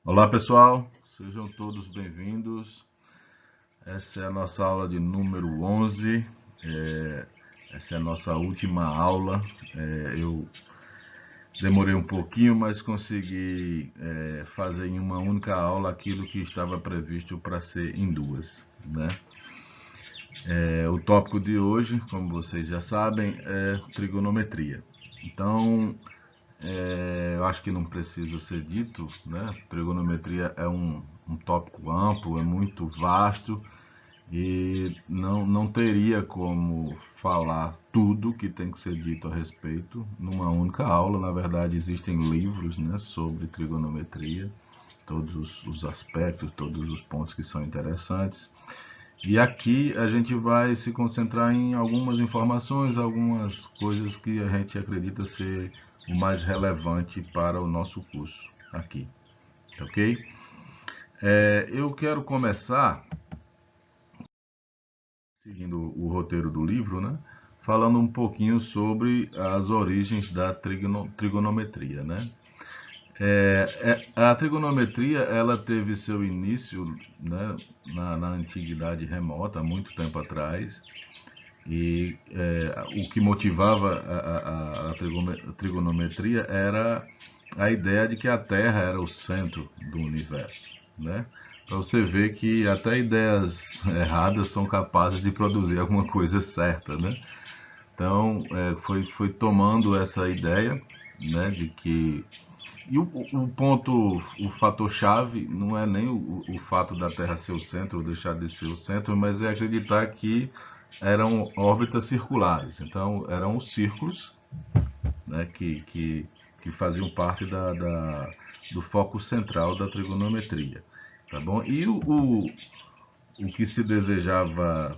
Olá pessoal, sejam todos bem-vindos. Essa é a nossa aula de número 11. Essa é a nossa última aula. Eu demorei um pouquinho, mas consegui fazer em uma única aula aquilo que estava previsto para ser em duas, né? O tópico de hoje, como vocês já sabem, é trigonometria. Então, eu acho que não precisa ser dito, né? Trigonometria é um tópico amplo, é muito vasto e não teria como falar tudo que tem que ser dito a respeito numa única aula. Na verdade, existem livros, né, sobre trigonometria, todos os aspectos, todos os pontos que são interessantes. E aqui a gente vai se concentrar em algumas informações, algumas coisas que a gente acredita ser o mais relevante para o nosso curso aqui, ok? Eu quero começar, seguindo o roteiro do livro, né? Falando um pouquinho sobre as origens da trigonometria, né? A trigonometria ela teve seu início, né, na antiguidade remota, há muito tempo atrás, e o que motivava a trigonometria era a ideia de que a Terra era o centro do universo, né? Para você ver que até ideias erradas são capazes de produzir alguma coisa certa, né? Então, foi tomando essa ideia, né, de que e o ponto, o fator-chave não é nem o fato da Terra ser o centro ou deixar de ser o centro, mas é acreditar que eram órbitas circulares. Então, eram os círculos, né, que faziam parte do foco central da trigonometria. Tá bom? E o que se desejava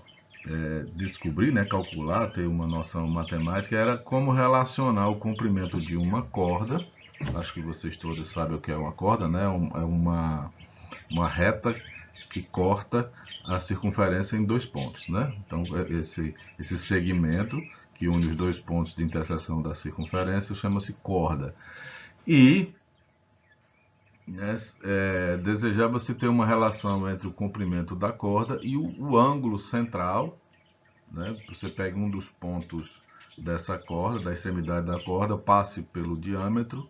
descobrir, né, calcular, ter uma noção matemática, era como relacionar o comprimento de uma corda. Acho que vocês todos sabem o que é uma corda, né? É uma reta que corta a circunferência em dois pontos, né? Então, esse segmento que une os dois pontos de interseção da circunferência chama-se corda. E né, desejava-se ter uma relação entre o comprimento da corda e o ângulo central, né? Você pega um dos pontos dessa corda, da extremidade da corda, passe pelo diâmetro,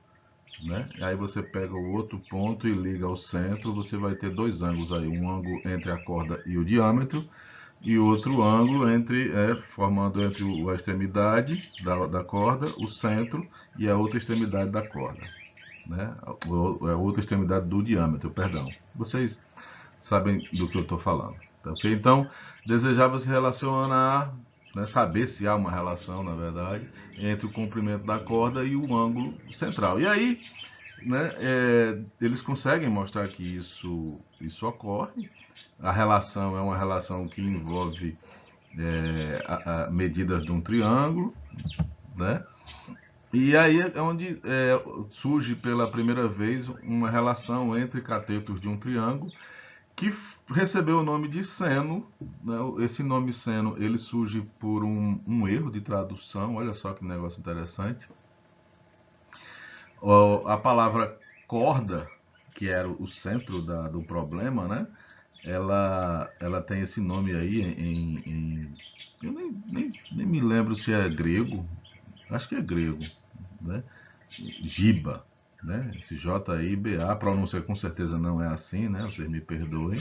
né? Aí você pega o outro ponto e liga ao centro, você vai ter dois ângulos aí, um ângulo entre a corda e o diâmetro e outro ângulo formando entre a extremidade da corda, o centro e a outra extremidade da corda, né? A outra extremidade do diâmetro, perdão. Vocês sabem do que eu estou falando, tá ok? Então, desejava se relacionar, né, saber se há uma relação, na verdade, entre o comprimento da corda e o ângulo central. E aí, né, eles conseguem mostrar que isso ocorre. A relação é uma relação que envolve a medidas de um triângulo, né? E aí é onde surge pela primeira vez uma relação entre catetos de um triângulo que recebeu o nome de seno. Né? Esse nome seno ele surge por um erro de tradução. Olha só que negócio interessante. A palavra corda, que era o centro do problema, né? Ela tem esse nome aí eu nem me lembro se é grego, acho que é grego, né? Giba, né? Esse J-I-B-A, a pronúncia com certeza não é assim, né? Vocês me perdoem.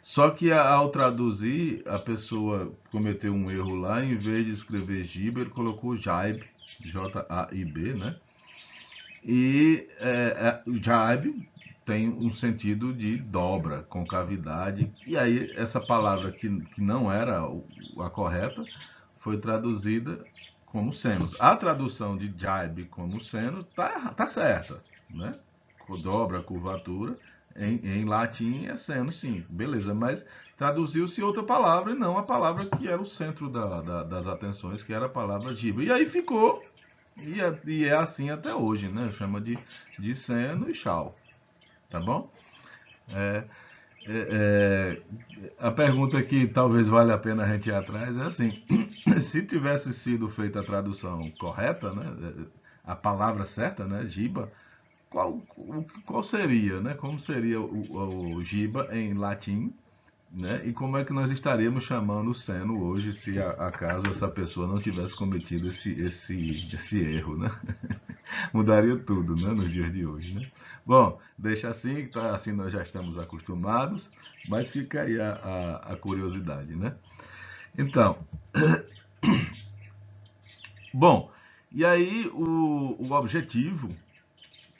Só que ao traduzir, a pessoa cometeu um erro lá, em vez de escrever Giba, ele colocou Jaib, J-A-I-B, né? E o Jaib tem um sentido de dobra, concavidade. E aí essa palavra que não era a correta foi traduzida como senos. A tradução de Jaib como senos tá certa, né? Dobra, curvatura. Em latim é seno, sim, beleza, mas traduziu-se outra palavra e não a palavra que era o centro das atenções, que era a palavra giba. E aí ficou e é assim até hoje, né? Chama de seno e chau, tá bom? É, é, a pergunta que talvez valha a pena a gente ir atrás é assim: se tivesse sido feita a tradução correta, né? A palavra certa, né? Giba, qual seria, né? Como seria o giba em latim, né? E como é que nós estaríamos chamando o seno hoje se acaso essa pessoa não tivesse cometido esse erro, né? Mudaria tudo, né, nos dias de hoje, né? Bom, deixa assim, tá, assim nós já estamos acostumados, mas fica aí a curiosidade, né? Então, bom, e aí o objetivo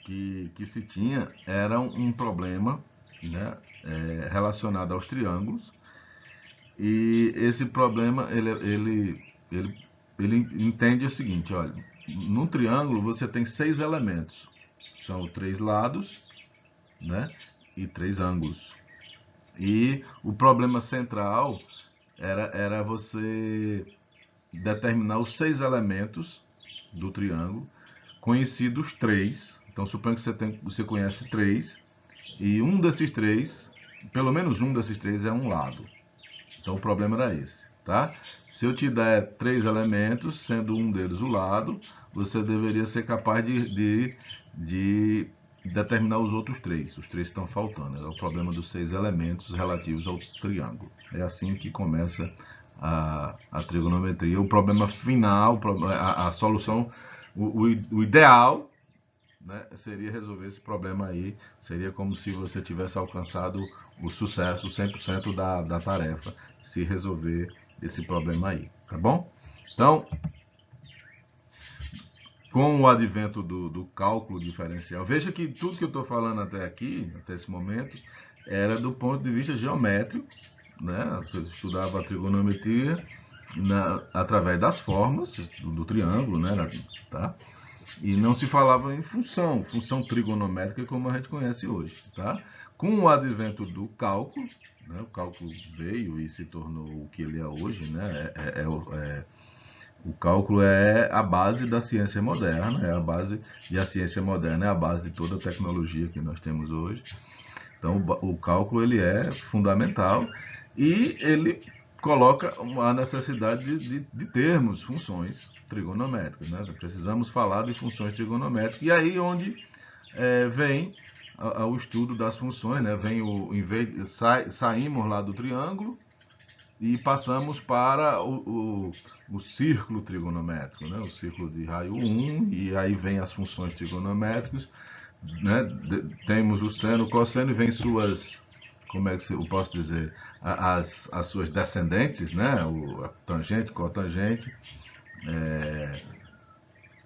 que se tinha era um problema, né, relacionado aos triângulos, e esse problema ele, ele entende o seguinte, olha, num triângulo você tem 6 elementos, são 3 lados, né, e 3 ângulos. E o problema central era você determinar os 6 elementos do triângulo, conhecidos 3. Então suponha que você conhece 3, e um desses 3, pelo menos um desses 3 é um lado. Então o problema era esse, tá? Se eu te der 3 elementos, sendo um deles o lado, você deveria ser capaz de determinar os outros 3. Os 3 estão faltando. É o problema dos 6 elementos relativos ao triângulo. É assim que começa a trigonometria. O problema final, a solução, o ideal, né, seria resolver esse problema aí. Seria como se você tivesse alcançado o sucesso, 100% da tarefa, se resolver esse problema aí, tá bom? Então, com o advento do cálculo diferencial, veja que tudo que eu estou falando até aqui, até esse momento, era do ponto de vista geométrico, né? Você estudava a trigonometria através das formas do triângulo, né? Tá? E não se falava em função trigonométrica como a gente conhece hoje, tá? Com o advento do cálculo, né, o cálculo veio e se tornou o que ele é hoje, né? O cálculo é a base da ciência moderna, é a base, e a ciência moderna é a base de toda a tecnologia que nós temos hoje. Então, o cálculo ele é fundamental e ele coloca a necessidade de termos funções trigonométricas, né? Precisamos falar de funções trigonométricas, e aí onde vem o estudo das funções, né? Vem saímos lá do triângulo e passamos para o círculo trigonométrico, né? O círculo de raio 1, e aí vem as funções trigonométricas, né? Temos o seno, o cosseno, e vem suas, como é que eu posso dizer, as suas descendentes, né? A tangente, cotangente,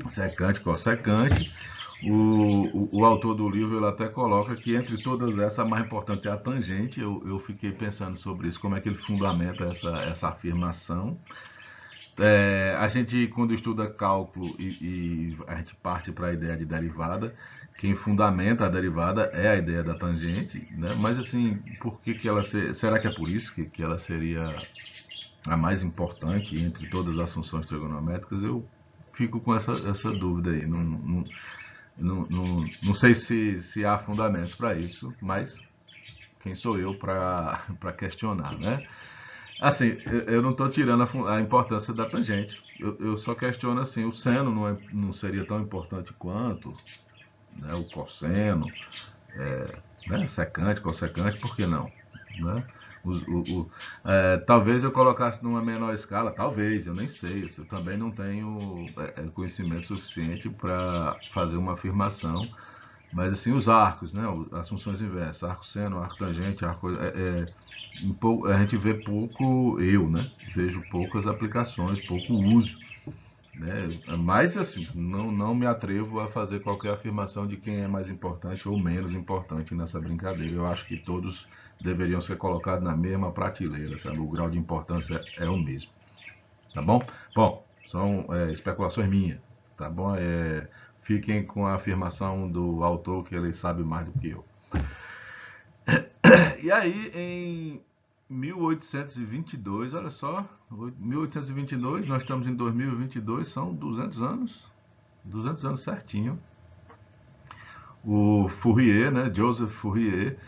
secante, cossecante. O autor do livro ele até coloca que entre todas essas, a mais importante é a tangente. Eu fiquei pensando sobre isso, como é que ele fundamenta essa afirmação. A gente, quando estuda cálculo e a gente parte para a ideia de derivada, quem fundamenta a derivada é a ideia da tangente, né? Mas assim, por que ela será que é por isso que ela seria a mais importante entre todas as funções trigonométricas? Eu fico com essa dúvida aí. Não sei se há fundamentos para isso, mas quem sou eu para questionar, né? Assim, eu não estou tirando a importância da tangente. Eu só questiono assim, o seno não seria tão importante quanto, né, o cosseno, né, secante, cossecante, por que não? Né? Talvez eu colocasse numa menor escala, talvez, eu nem sei. Eu também não tenho conhecimento suficiente para fazer uma afirmação. Mas assim, os arcos, né, as funções inversas, arco seno, arco tangente, a gente vê pouco, né, vejo poucas aplicações, pouco uso, né, mas assim, não me atrevo a fazer qualquer afirmação de quem é mais importante ou menos importante nessa brincadeira. Eu acho que todos deveriam ser colocados na mesma prateleira, sabe? O grau de importância é o mesmo, tá bom? Bom, são especulações minhas, tá bom? Fiquem com a afirmação do autor que ele sabe mais do que eu. E aí, em 1822, olha só, 1822, nós estamos em 2022, são 200 anos certinho. O Fourier, né, Joseph Fourier,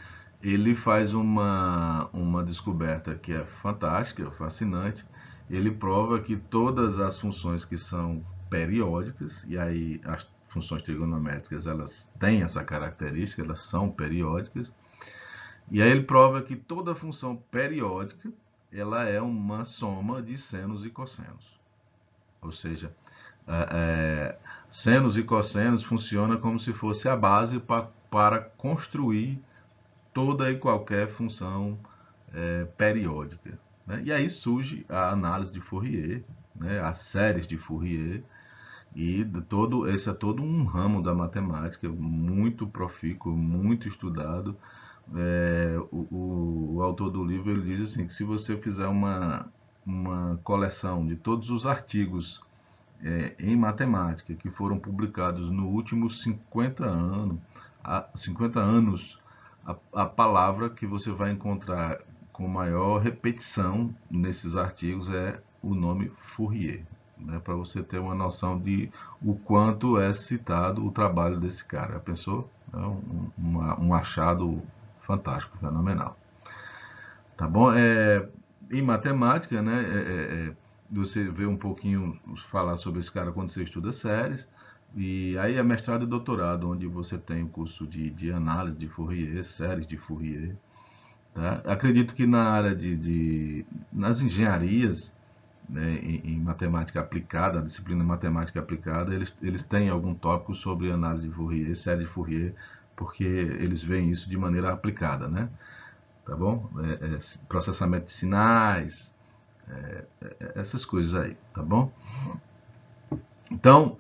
ele faz uma descoberta que é fantástica, fascinante. Ele prova que todas as funções que são periódicas, e aí as funções trigonométricas, elas têm essa característica, elas são periódicas. E aí ele prova que toda função periódica, ela é uma soma de senos e cossenos. Ou seja, senos e cossenos funcionam como se fosse a base para construir toda e qualquer função periódica. Né? E aí surge a análise de Fourier, né? As séries de Fourier, e esse é todo um ramo da matemática muito profícuo, muito estudado. O autor do livro ele diz assim, que se você fizer uma coleção de todos os artigos em matemática que foram publicados nos últimos 50 anos, a palavra que você vai encontrar com maior repetição nesses artigos é o nome Fourier, né, para você ter uma noção de o quanto é citado o trabalho desse cara. Pensou? É um achado fantástico, fenomenal. Tá bom? Em matemática, né, você vê um pouquinho falar sobre esse cara quando você estuda séries, e aí é mestrado e doutorado, onde você tem o curso de análise de Fourier, séries de Fourier. Tá? Acredito que na área nas engenharias, né, em matemática aplicada, a disciplina de matemática aplicada, eles têm algum tópico sobre análise de Fourier, série de Fourier, porque eles veem isso de maneira aplicada, né? Tá bom? Processamento de sinais, essas coisas aí, tá bom? Então,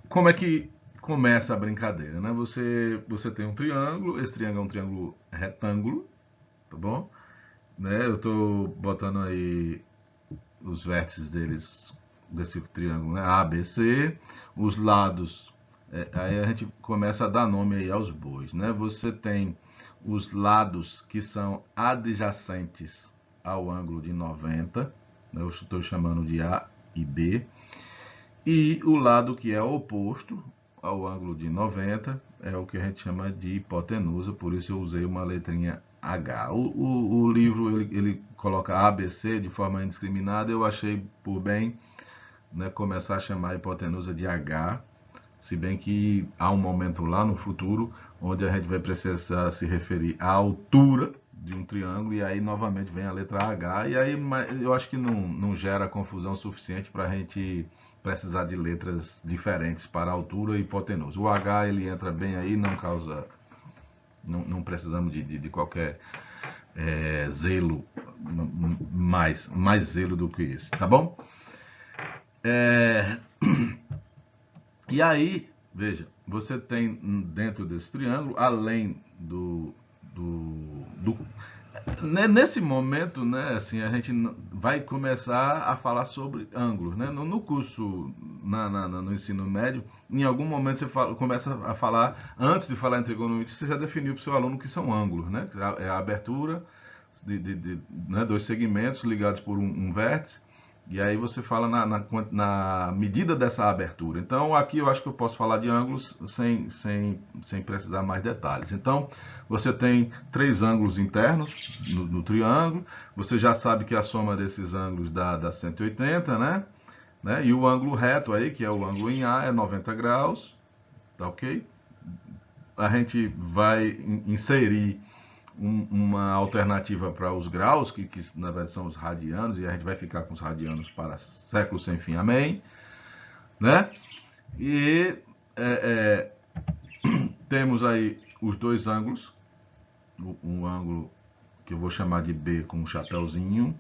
como é que começa a brincadeira, né? Você tem um triângulo, esse triângulo é um triângulo retângulo, tá bom? Né? Eu estou botando aí os vértices desse triângulo, né? A, B, C, os lados, aí a gente começa a dar nome aí aos bois, né? Você tem os lados que são adjacentes ao ângulo de 90, né? Eu estou chamando de A e B, e o lado que é oposto ao ângulo de 90 é o que a gente chama de hipotenusa, por isso eu usei uma letrinha H. O livro ele coloca ABC de forma indiscriminada, eu achei por bem, né, começar a chamar a hipotenusa de H, se bem que há um momento lá no futuro onde a gente vai precisar se referir à altura de um triângulo, e aí novamente vem a letra H, e aí eu acho que não gera confusão suficiente para a gente precisar de letras diferentes para altura e hipotenusa. O H ele entra bem aí, não causa, não precisamos de qualquer zelo, mais zelo do que isso, tá bom? E aí, veja, você tem dentro desse triângulo, além nesse momento, né, assim, a gente vai começar a falar sobre ângulos, né? No curso, no ensino médio, em algum momento você começa a falar, antes de falar em trigonometria, você já definiu para o seu aluno o que são ângulos, né? É a abertura né, dois segmentos ligados por um vértice, e aí você fala na medida dessa abertura. Então, aqui eu acho que eu posso falar de ângulos sem precisar mais detalhes. Então, você tem três ângulos internos no triângulo. Você já sabe que a soma desses ângulos dá 180, né? E o ângulo reto aí, que é o ângulo em A, é 90 graus. Tá ok? A gente vai inserir uma alternativa para os graus, que na verdade são os radianos, e a gente vai ficar com os radianos para séculos sem fim, amém? Né? E temos aí os dois ângulos, um ângulo que eu vou chamar de B com um chapéuzinho,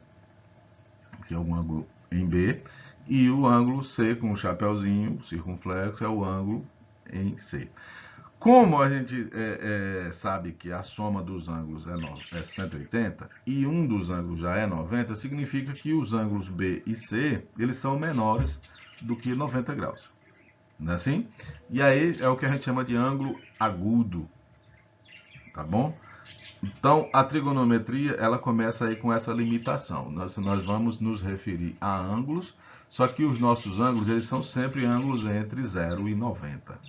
que é um ângulo em B, e o ângulo C com um chapéuzinho circunflexo é o ângulo em C. Como a gente sabe que a soma dos ângulos é 180 e um dos ângulos já é 90, significa que os ângulos B e C eles são menores do que 90 graus. Não é assim? E aí é o que a gente chama de ângulo agudo. Tá bom? Então, a trigonometria ela começa aí com essa limitação. Nós vamos nos referir a ângulos, só que os nossos ângulos eles são sempre ângulos entre 0 e 90.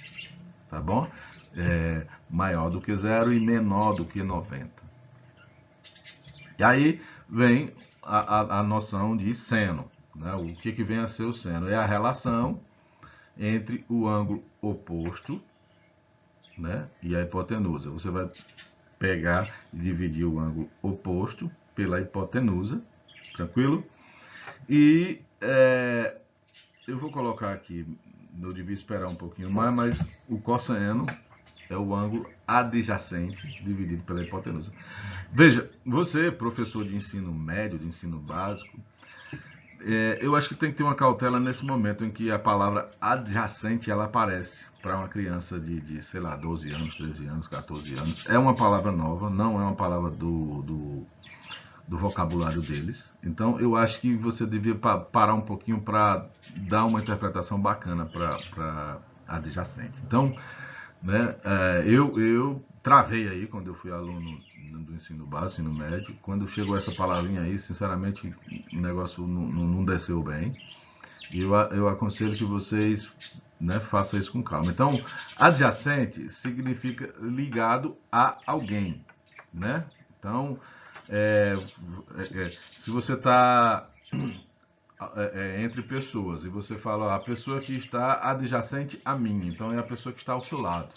Tá bom? Maior do que 0 e menor do que 90. E aí vem a noção de seno. né? O que vem a ser o seno? É a relação entre o ângulo oposto, né, e a hipotenusa. Você vai pegar e dividir o ângulo oposto pela hipotenusa, tranquilo? E eu vou colocar aqui, eu devia esperar um pouquinho mais, mas o cosseno é o ângulo adjacente dividido pela hipotenusa. Veja, você, professor de ensino médio, de ensino básico, eu acho que tem que ter uma cautela nesse momento em que a palavra adjacente ela aparece para uma criança sei lá, 12 anos, 13 anos, 14 anos. É uma palavra nova, não é uma palavra do vocabulário deles. Então, eu acho que você devia parar um pouquinho para dar uma interpretação bacana para adjacente. Então, né, eu travei aí quando eu fui aluno do ensino básico, ensino médio. Quando chegou essa palavrinha aí, sinceramente, o negócio não desceu bem. E eu aconselho que vocês, né, façam isso com calma. Então, adjacente significa ligado a alguém, né? Então, se você está entre pessoas e você fala, ó, a pessoa que está adjacente a mim, então é a pessoa que está ao seu lado.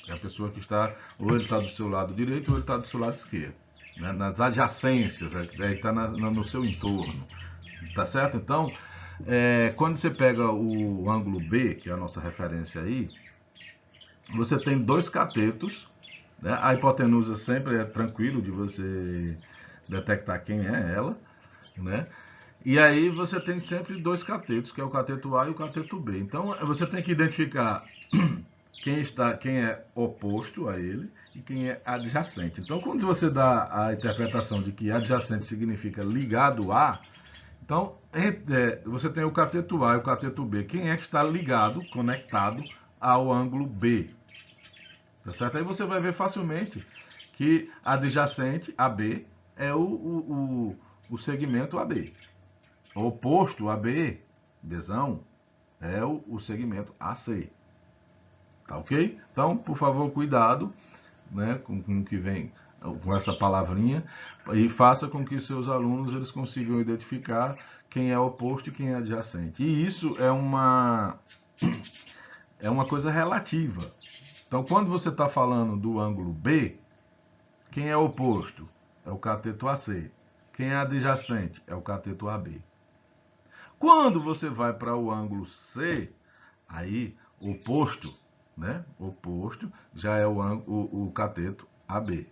É a pessoa que está, ou ele está do seu lado direito ou ele está do seu lado esquerdo. Né? Nas adjacências, está no seu entorno. Tá certo? Então, quando você pega o ângulo B, que é a nossa referência aí, você tem dois catetos. Né? A hipotenusa sempre é tranquilo de você detectar quem é ela. Né? E aí você tem sempre dois catetos, que é o cateto A e o cateto B. Então, você tem que identificar quem é oposto a ele e quem é adjacente. Então, quando você dá a interpretação de que adjacente significa ligado a, então você tem o cateto A e o cateto B. Quem é que está ligado, conectado ao ângulo B? Tá certo? Aí você vai ver facilmente que adjacente a B é o segmento AB. O oposto a B, Bzão, é o segmento AC. Tá ok? Então, por favor, cuidado, né, com o que vem com essa palavrinha e faça com que seus alunos eles consigam identificar quem é oposto e quem é adjacente. E isso é uma coisa relativa. Então, quando você está falando do ângulo B, quem é oposto? É o cateto AC. Quem é adjacente? É o cateto AB. Quando você vai para o ângulo C, aí oposto, né? Oposto já é o cateto AB.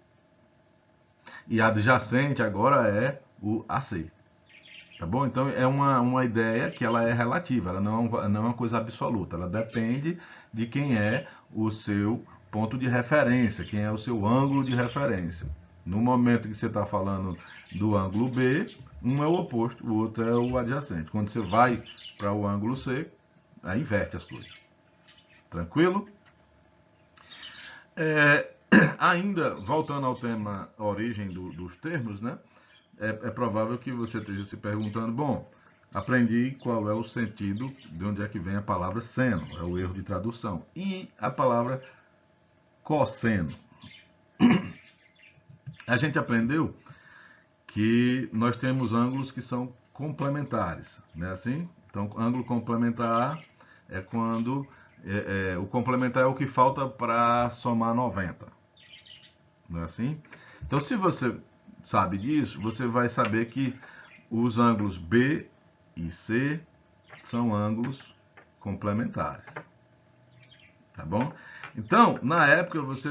E adjacente agora é o AC. Tá bom? Então é uma ideia que ela é relativa, ela não é uma coisa absoluta, ela depende de quem é o seu ponto de referência, quem é o seu ângulo de referência. No momento que você está falando do ângulo B, um é o oposto, o outro é o adjacente. Quando você vai para o ângulo C, aí inverte as coisas. Tranquilo? Ainda, voltando ao tema origem dos termos, né? É provável que você esteja se perguntando, bom, aprendi qual é o sentido de onde é que vem a palavra seno, é o erro de tradução. E a palavra cosseno. A gente aprendeu que nós temos ângulos que são complementares, não é assim? Então, ângulo complementar é quando o complementar é o que falta para somar 90, não é assim? Então, se você sabe disso, você vai saber que os ângulos B e C são ângulos complementares, tá bom? Então, na época, você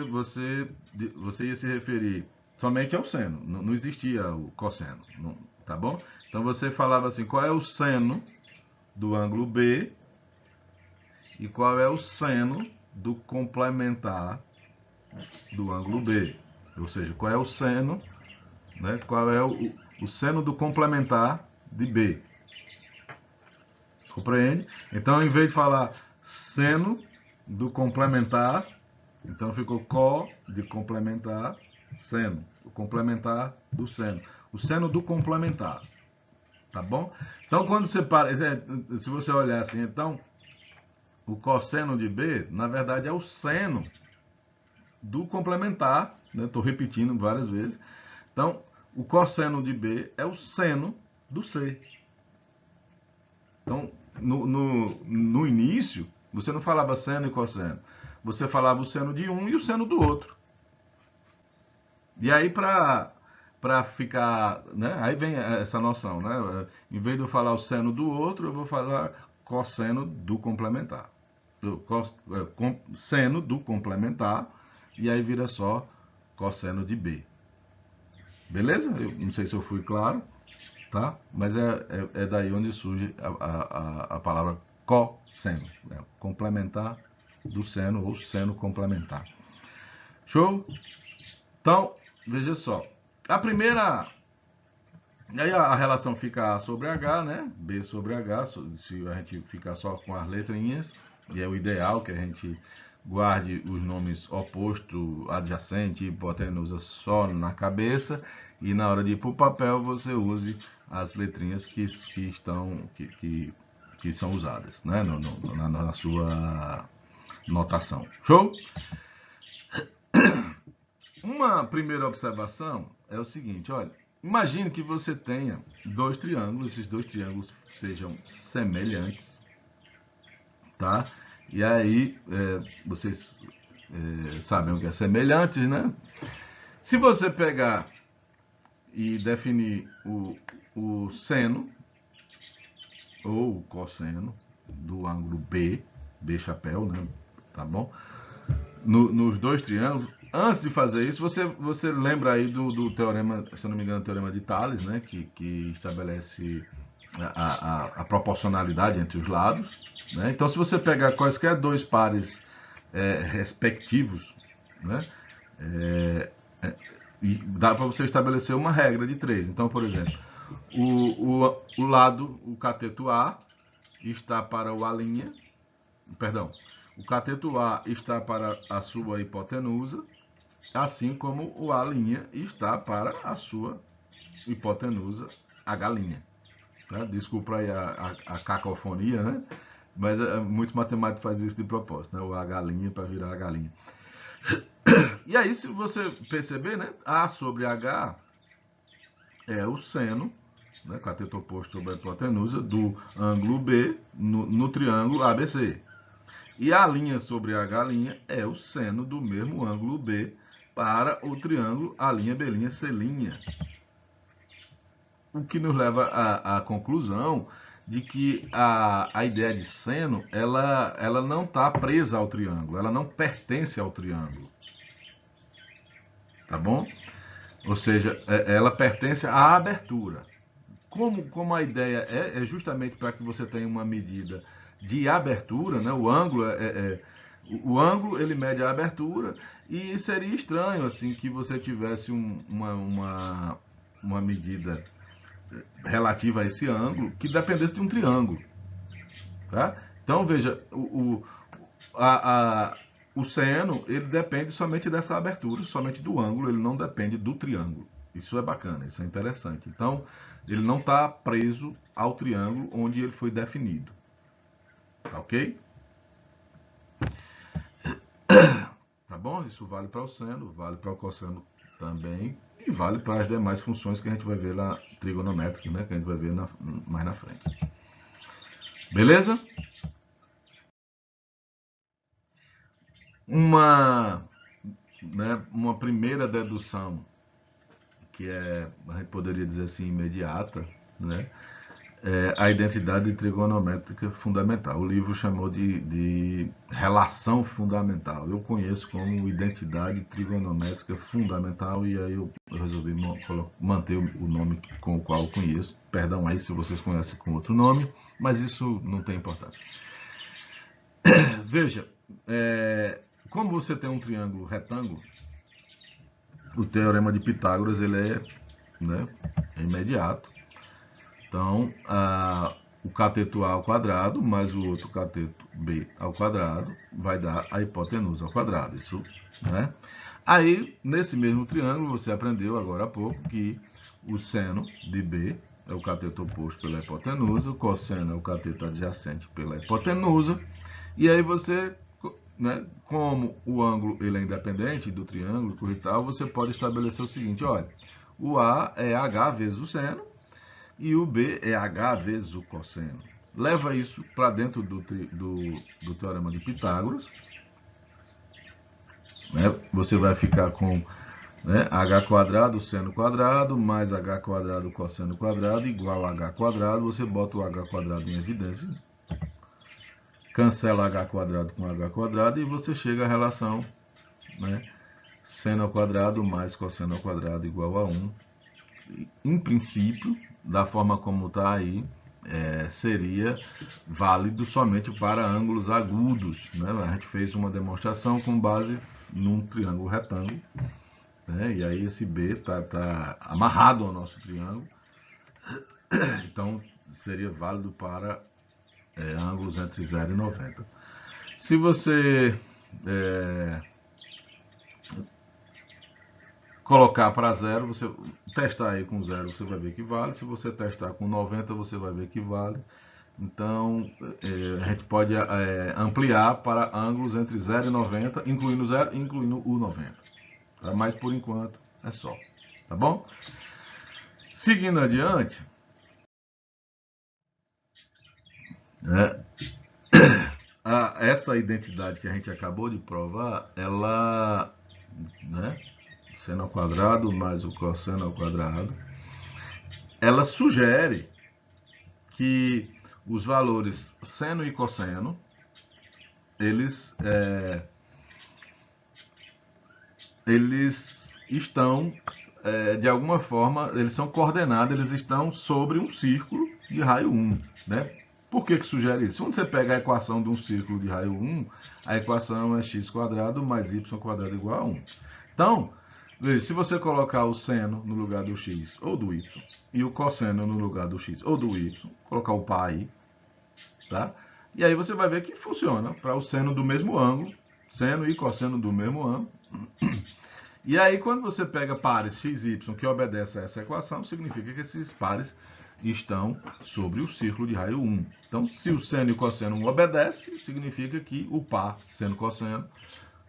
ia se referir somente ao seno, não existia o cosseno, não, tá bom? Então, você falava assim, qual é o seno do ângulo B e qual é o seno do complementar do ângulo B. Ou seja, qual é o seno, né? Qual é o seno do complementar de B. Compreende? Então, em vez de falar seno do complementar, então ficou có de complementar, seno. O complementar do seno. O seno do complementar. Tá bom? Então, quando você para, se você olhar assim, então, o cosseno de B, na verdade, é o seno do complementar, né? Estou repetindo várias vezes. Então, o cosseno de B é o seno do C. Então, no início, você não falava seno e cosseno. Você falava o seno de um e o seno do outro. E aí, para ficar, né? Aí vem essa noção, né? Em vez de eu falar o seno do outro, eu vou falar cosseno do complementar. Seno do complementar, e aí vira só cosseno de B. Beleza? Eu não sei se eu fui claro, tá? Mas é daí onde surge a palavra cosseno, né? Complementar do seno ou seno complementar. Show? Então, veja só. A primeira. Aí a relação fica A sobre H, né? B sobre H, se a gente ficar só com as letrinhas. E é o ideal que a gente guarde os nomes oposto, adjacente, hipotenusa só na cabeça. E na hora de ir para o papel, você use as letrinhas que são usadas, né? Na sua notação. Show? Uma primeira observação é o seguinte, olha, imagine que você tenha dois triângulos, esses dois triângulos sejam semelhantes, tá? E aí, vocês sabem o que é semelhantes, né? Se você pegar e definir o seno ou o cosseno do ângulo B, B chapéu, né? Tá bom? Nos dois triângulos, antes de fazer isso, você lembra aí do teorema, se eu não me engano, o teorema de Tales, né? Que estabelece a proporcionalidade entre os lados. Né? Então, se você pegar quaisquer dois pares respectivos, né? E dá para você estabelecer uma regra de 3. Então, por exemplo, o lado, o cateto A está para o A', perdão, o cateto A está para a sua hipotenusa, assim como o A' está para a sua hipotenusa H'. Tá? Desculpa aí a cacofonia, né? Mas muitos matemáticos fazem isso de propósito, né? O H' para virar H'. E aí, se você perceber, né? A sobre H é o seno, né? Cateto oposto sobre a hipotenusa, do ângulo B no triângulo ABC. E a linha sobre H' é o seno do mesmo ângulo B para o triângulo A'B', C'. O que nos leva à conclusão de que a ideia de seno, ela não está presa ao triângulo, ela não pertence ao triângulo. Tá bom? Ou seja, ela pertence à abertura. Como a ideia é justamente para que você tenha uma medida de abertura, né? O ângulo ele mede a abertura e seria estranho assim que você tivesse uma medida relativa a esse ângulo que dependesse de um triângulo, tá? Então veja, o seno ele depende somente dessa abertura, somente do ângulo, ele não depende do triângulo. Isso é bacana, isso é interessante. Então ele não está preso ao triângulo onde ele foi definido, ok? Tá bom? Isso vale para o seno, vale para o cosseno também e vale para as demais funções que a gente vai ver lá, trigonométricas, né? Que a gente vai ver mais na frente. Beleza? Uma primeira dedução, que a gente poderia dizer assim, imediata, né? É a identidade trigonométrica fundamental. O livro chamou de relação fundamental. Eu conheço como identidade trigonométrica fundamental e aí eu resolvi manter o nome com o qual eu conheço. Perdão aí se vocês conhecem com outro nome, mas isso não tem importância. Veja, como você tem um triângulo retângulo, o teorema de Pitágoras ele é imediato. Então, o cateto A ao quadrado mais o outro cateto B ao quadrado vai dar a hipotenusa ao quadrado. Isso, né? Aí, nesse mesmo triângulo, você aprendeu agora há pouco que o seno de B é o cateto oposto pela hipotenusa, o cosseno é o cateto adjacente pela hipotenusa, e aí você, né, como o ângulo ele é independente do triângulo e tal, você pode estabelecer o seguinte, olha, o A é H vezes o seno, e o B é H vezes o cosseno. leva isso para dentro do Teorema de Pitágoras, né? Você vai ficar com, né, h quadrado seno quadrado mais h quadrado cosseno quadrado igual a h quadrado. Você bota o h quadrado em evidência, cancela h quadrado com h quadrado e você chega à relação, né, seno ao quadrado mais cosseno ao quadrado igual a 1. Em princípio, da forma como está aí, seria válido somente para ângulos agudos, né? A gente fez uma demonstração com base num triângulo retângulo, né? E aí esse B tá amarrado ao nosso triângulo, então seria válido para ângulos entre 0 e 90. Se você colocar para 0, você testar aí com 0, você vai ver que vale. Se você testar com 90, você vai ver que vale. Então, a gente pode ampliar para ângulos entre 0 e 90, incluindo 0 e incluindo o 90. Tá? Mas, por enquanto, é só. Tá bom? Seguindo adiante, essa identidade que a gente acabou de provar, ela, né, seno ao quadrado mais o cosseno ao quadrado, ela sugere que os valores seno e cosseno, eles estão, de alguma forma, eles são coordenados, eles estão sobre um círculo de raio 1, né? Por que sugere isso? Quando você pega a equação de um círculo de raio 1, a equação é x quadrado mais y quadrado igual a 1. Então, veja, se você colocar o seno no lugar do x ou do y, e o cosseno no lugar do x ou do y, colocar o par aí, tá? E aí você vai ver que funciona para o seno do mesmo ângulo, seno e cosseno do mesmo ângulo. E aí, quando você pega pares x e y que obedecem a essa equação, significa que esses pares estão sobre o círculo de raio 1. Então, se o seno e o cosseno obedecem, significa que o par seno-cosseno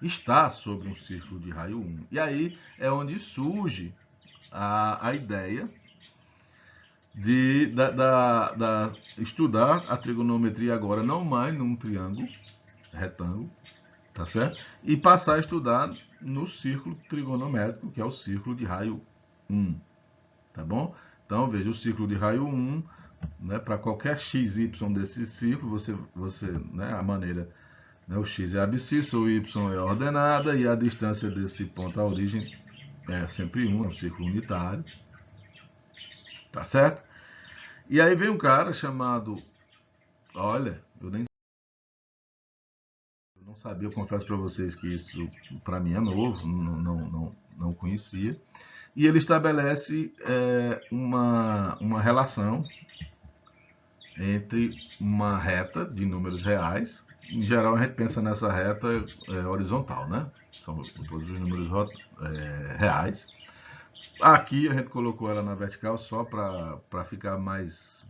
está sobre um círculo de raio 1. E aí é onde surge a ideia de estudar a trigonometria agora não mais num triângulo retângulo, tá certo? E passar a estudar no círculo trigonométrico, que é o círculo de raio 1, tá bom? Então, veja, o círculo de raio 1, né, para qualquer xy desse círculo, você né, a maneira, né, o x é abscissa, o y é ordenada e a distância desse ponto à origem é sempre 1, é um círculo unitário, tá certo? E aí vem um cara chamado, olha, eu não sabia, eu confesso para vocês que isso para mim é novo, não conhecia. E ele estabelece uma relação entre uma reta de números reais. Em geral, a gente pensa nessa reta horizontal, né? São todos os números reais. Aqui a gente colocou ela na vertical só para ficar mais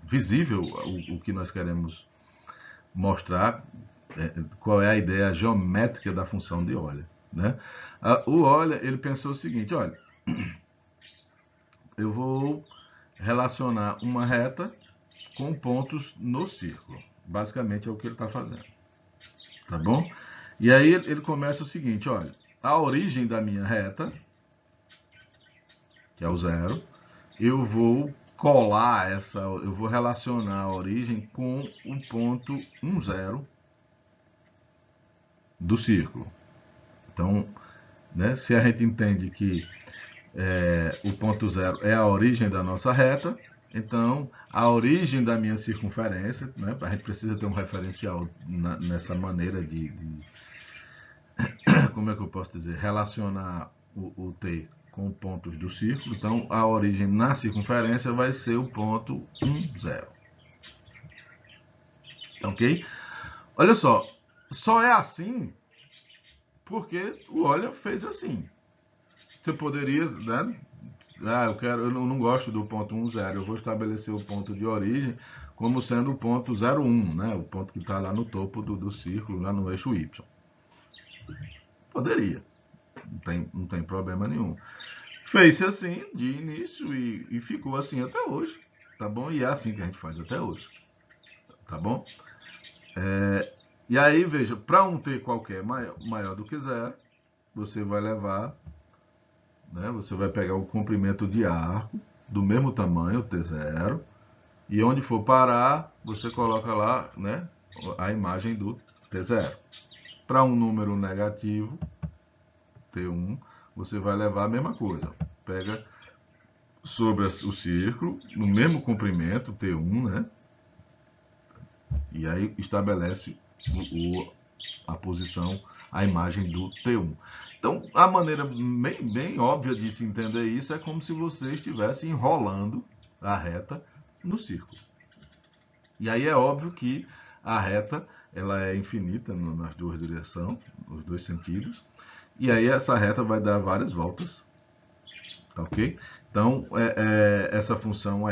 visível o que nós queremos mostrar, qual é a ideia geométrica da função de Euler, né? O Euler, ele pensou o seguinte, olha, eu vou relacionar uma reta com pontos no círculo. Basicamente é o que ele está fazendo, tá bom? E aí ele começa o seguinte, olha, a origem da minha reta, que é o zero, eu vou colar eu vou relacionar a origem com o ponto 1, 0 do círculo. Então, né, se a gente entende que o ponto 0 é a origem da nossa reta, então a origem da minha circunferência, né, a gente precisa ter um referencial nessa maneira como é que eu posso dizer, relacionar o T com pontos do círculo. Então a origem na circunferência vai ser o ponto 1, 0. Ok? Olha só é assim porque o Euler fez assim. Você poderia, né? Eu não gosto do ponto 1, 0. Eu vou estabelecer o ponto de origem como sendo o ponto 0, 1, né? O ponto que está lá no topo do círculo, lá no eixo Y. Poderia. Não tem problema nenhum. Fez-se assim de início e ficou assim até hoje. Tá bom? E é assim que a gente faz até hoje. tá bom? E aí, veja, para um t qualquer maior do que zero, você vai levar, né, você vai pegar o comprimento de arco do mesmo tamanho, t0, e onde for parar, você coloca lá, né, a imagem do t0. Para um número negativo, t1, você vai levar a mesma coisa. Pega sobre o círculo, no mesmo comprimento, t1, né, e aí estabelece a posição, a imagem do T1. Então, a maneira bem óbvia de se entender isso é como se você estivesse enrolando a reta no círculo. E aí é óbvio que a reta ela é infinita nas duas direções, nos dois sentidos, e aí essa reta vai dar várias voltas, ok? Então, essa função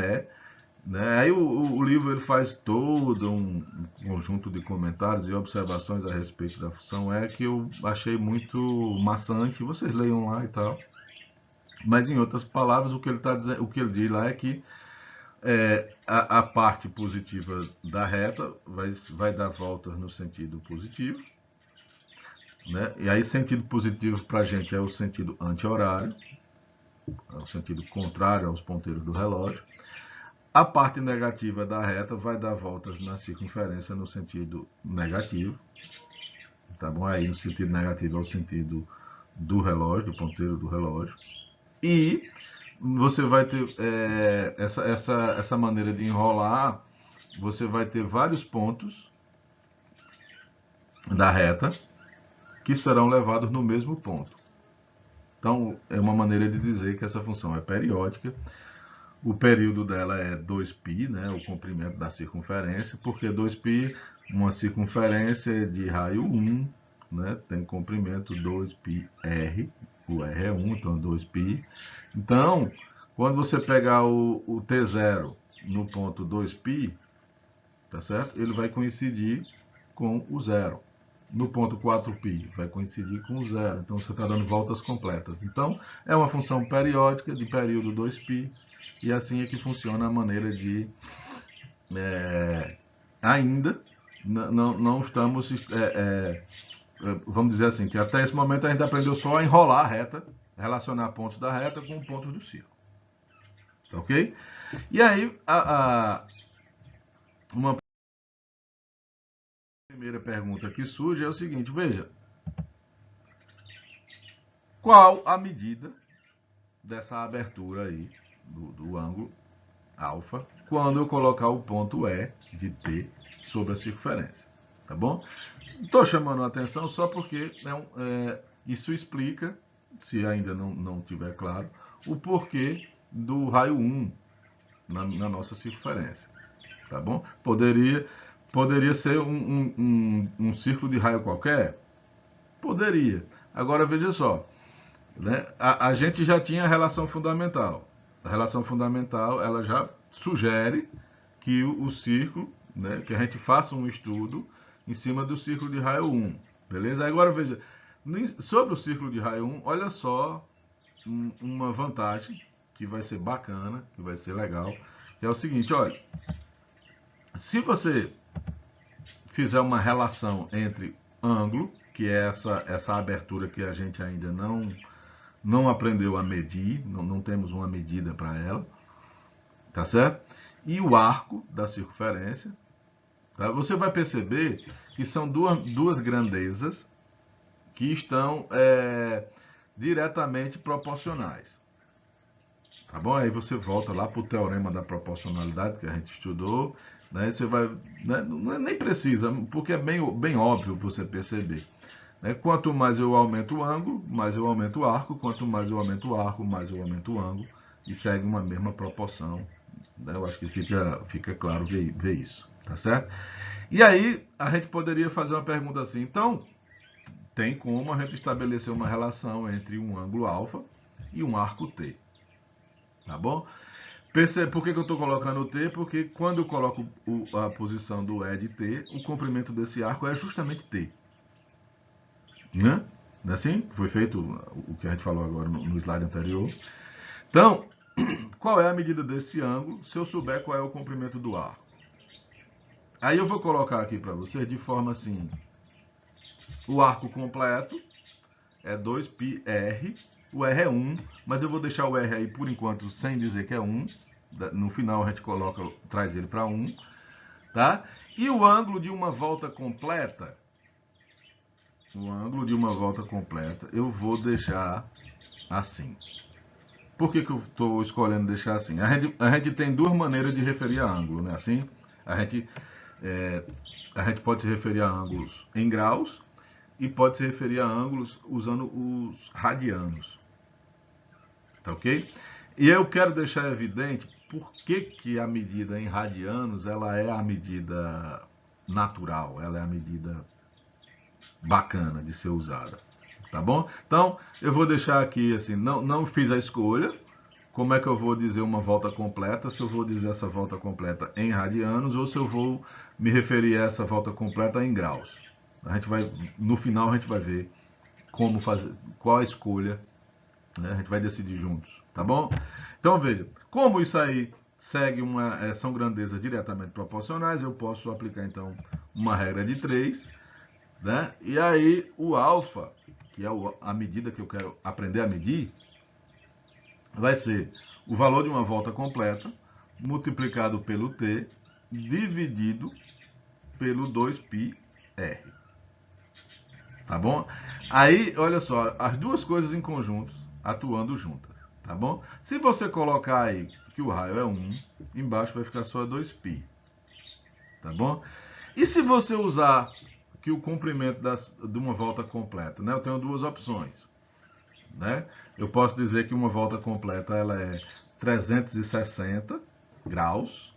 né? Aí o livro ele faz todo um conjunto de comentários e observações a respeito da função que eu achei muito maçante. Vocês leiam lá e tal. Mas em outras palavras, o que ele tá dizendo, o que ele diz lá é que a parte positiva da reta vai dar voltas no sentido positivo, né? E aí sentido positivo para a gente é o sentido anti-horário, é o sentido contrário aos ponteiros do relógio. A parte negativa da reta vai dar voltas na circunferência no sentido negativo, tá bom? Aí no sentido negativo é o sentido do relógio, do ponteiro do relógio. E você vai ter essa maneira de enrolar, você vai ter vários pontos da reta que serão levados no mesmo ponto. Então, é uma maneira de dizer que essa função é periódica. O período dela é 2π, né, o comprimento da circunferência, porque 2π, uma circunferência de raio 1, né, tem comprimento 2πr, o r é 1, então 2π. Então, quando você pegar o t0 no ponto 2π, tá certo? Ele vai coincidir com o zero. No ponto 4π vai coincidir com o zero, então você está dando voltas completas. Então, é uma função periódica de período 2π, e assim é que funciona a maneira de... ainda não estamos... vamos dizer assim, que até esse momento a gente aprendeu só a enrolar a reta, relacionar pontos da reta com pontos do círculo. Ok? E aí, uma primeira pergunta que surge é o seguinte, veja, qual a medida dessa abertura aí do ângulo alfa quando eu colocar o ponto E de T sobre a circunferência, tá bom? Estou chamando a atenção só porque isso explica, se ainda não tiver claro, o porquê do raio 1 na nossa circunferência, tá bom? Poderia ser um círculo de raio qualquer? Poderia. Agora veja só, né? A gente já tinha a relação fundamental. A relação fundamental ela já sugere que o círculo, né, que a gente faça um estudo em cima do círculo de raio 1. Beleza? Agora veja, sobre o círculo de raio 1, olha só uma vantagem que vai ser bacana, que vai ser legal, que é o seguinte, olha, se você fizer uma relação entre ângulo, que é essa abertura que a gente ainda não aprendeu a medir, não temos uma medida para ela, tá certo? E o arco da circunferência, tá? Você vai perceber que são duas grandezas que estão diretamente proporcionais. Tá bom? Aí você volta lá para o teorema da proporcionalidade que a gente estudou, né? Você vai, né? Nem precisa, porque é bem óbvio você perceber. Né? Quanto mais eu aumento o ângulo, mais eu aumento o arco. Quanto mais eu aumento o arco, mais eu aumento o ângulo. E segue uma mesma proporção. Né? Eu acho que fica claro ver isso. Tá certo? E aí, a gente poderia fazer uma pergunta assim. Então, tem como a gente estabelecer uma relação entre um ângulo alfa e um arco T. Tá bom? Por que eu estou colocando o T? Porque quando eu coloco a posição do E de T, o comprimento desse arco é justamente T. Né? Não é assim? Foi feito o que a gente falou agora no slide anterior. Então, qual é a medida desse ângulo se eu souber qual é o comprimento do arco? Aí eu vou colocar aqui para vocês de forma assim, o arco completo é 2πr, o R é 1, mas eu vou deixar o R aí por enquanto sem dizer que é 1, no final a gente coloca, traz ele para 1, tá? E o ângulo de uma volta completa, eu vou deixar assim. Por que eu estou escolhendo deixar assim? A gente tem duas maneiras de referir a ângulo, né? Assim, a gente, a gente pode se referir a ângulos em graus e pode se referir a ângulos usando os radianos, tá ok? E eu quero deixar evidente por que a medida em radianos ela é a medida natural, ela é a medida bacana de ser usada, tá bom? Então, eu vou deixar aqui assim, não fiz a escolha. Como é que eu vou dizer uma volta completa? Se eu vou dizer essa volta completa em radianos ou se eu vou me referir a essa volta completa em graus. A gente vai, no final a gente vai ver como fazer, qual a escolha, né? A gente vai decidir juntos, tá bom? Então veja, como isso aí segue são grandezas diretamente proporcionais, eu posso aplicar então uma regra de 3, né? E aí o alfa, que é a medida que eu quero aprender a medir, vai ser o valor de uma volta completa multiplicado pelo t dividido pelo 2πr. Tá bom? Aí, olha só, as duas coisas em conjunto atuando juntas, tá bom? Se você colocar aí que o raio é 1, embaixo vai ficar só 2π, tá bom? E se você usar que o comprimento de uma volta completa, né? Eu tenho duas opções, né? Eu posso dizer que uma volta completa ela é 360 graus,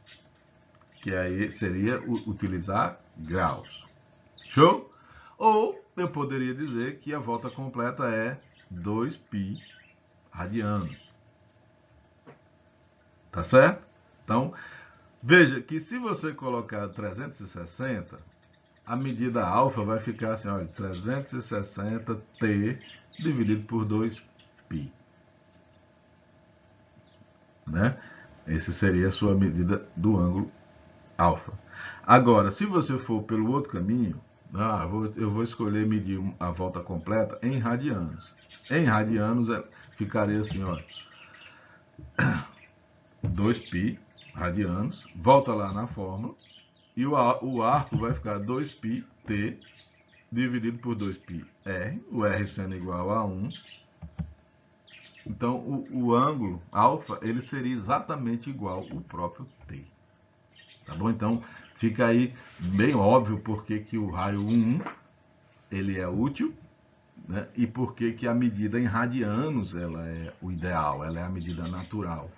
que aí seria utilizar graus. Show? Ou eu poderia dizer que a volta completa é 2π radianos. Tá certo? Então, veja que se você colocar 360, a medida alfa vai ficar assim, olha, 360t dividido por 2π. Né? Essa seria a sua medida do ângulo alfa. Agora, se você for pelo outro caminho, eu vou escolher medir a volta completa em radianos. Em radianos ficaria assim, ó, 2π radianos, volta lá na fórmula, e o arco vai ficar 2πt dividido por 2πr, o r sendo igual a 1. Então, o ângulo alfa, ele seria exatamente igual ao próprio t. Tá bom? Então, fica aí bem óbvio porque que o raio 1 ele é útil, né? E porque que a medida em radianos ela é o ideal, ela é a medida natural.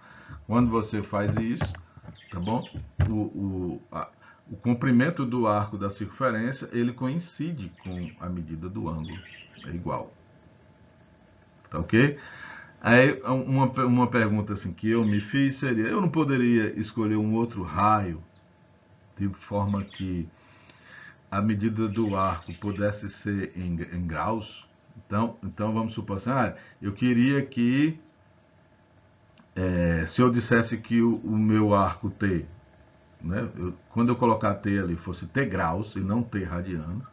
Quando você faz isso, tá bom? O comprimento do arco da circunferência ele coincide com a medida do ângulo, é igual. Tá ok? Aí uma pergunta assim que eu me fiz seria, eu não poderia escolher um outro raio de forma que a medida do arco pudesse ser em graus? Então vamos supor assim, eu queria que, se eu dissesse que o meu arco T, né, quando eu colocar T ali fosse T graus e não T radianos,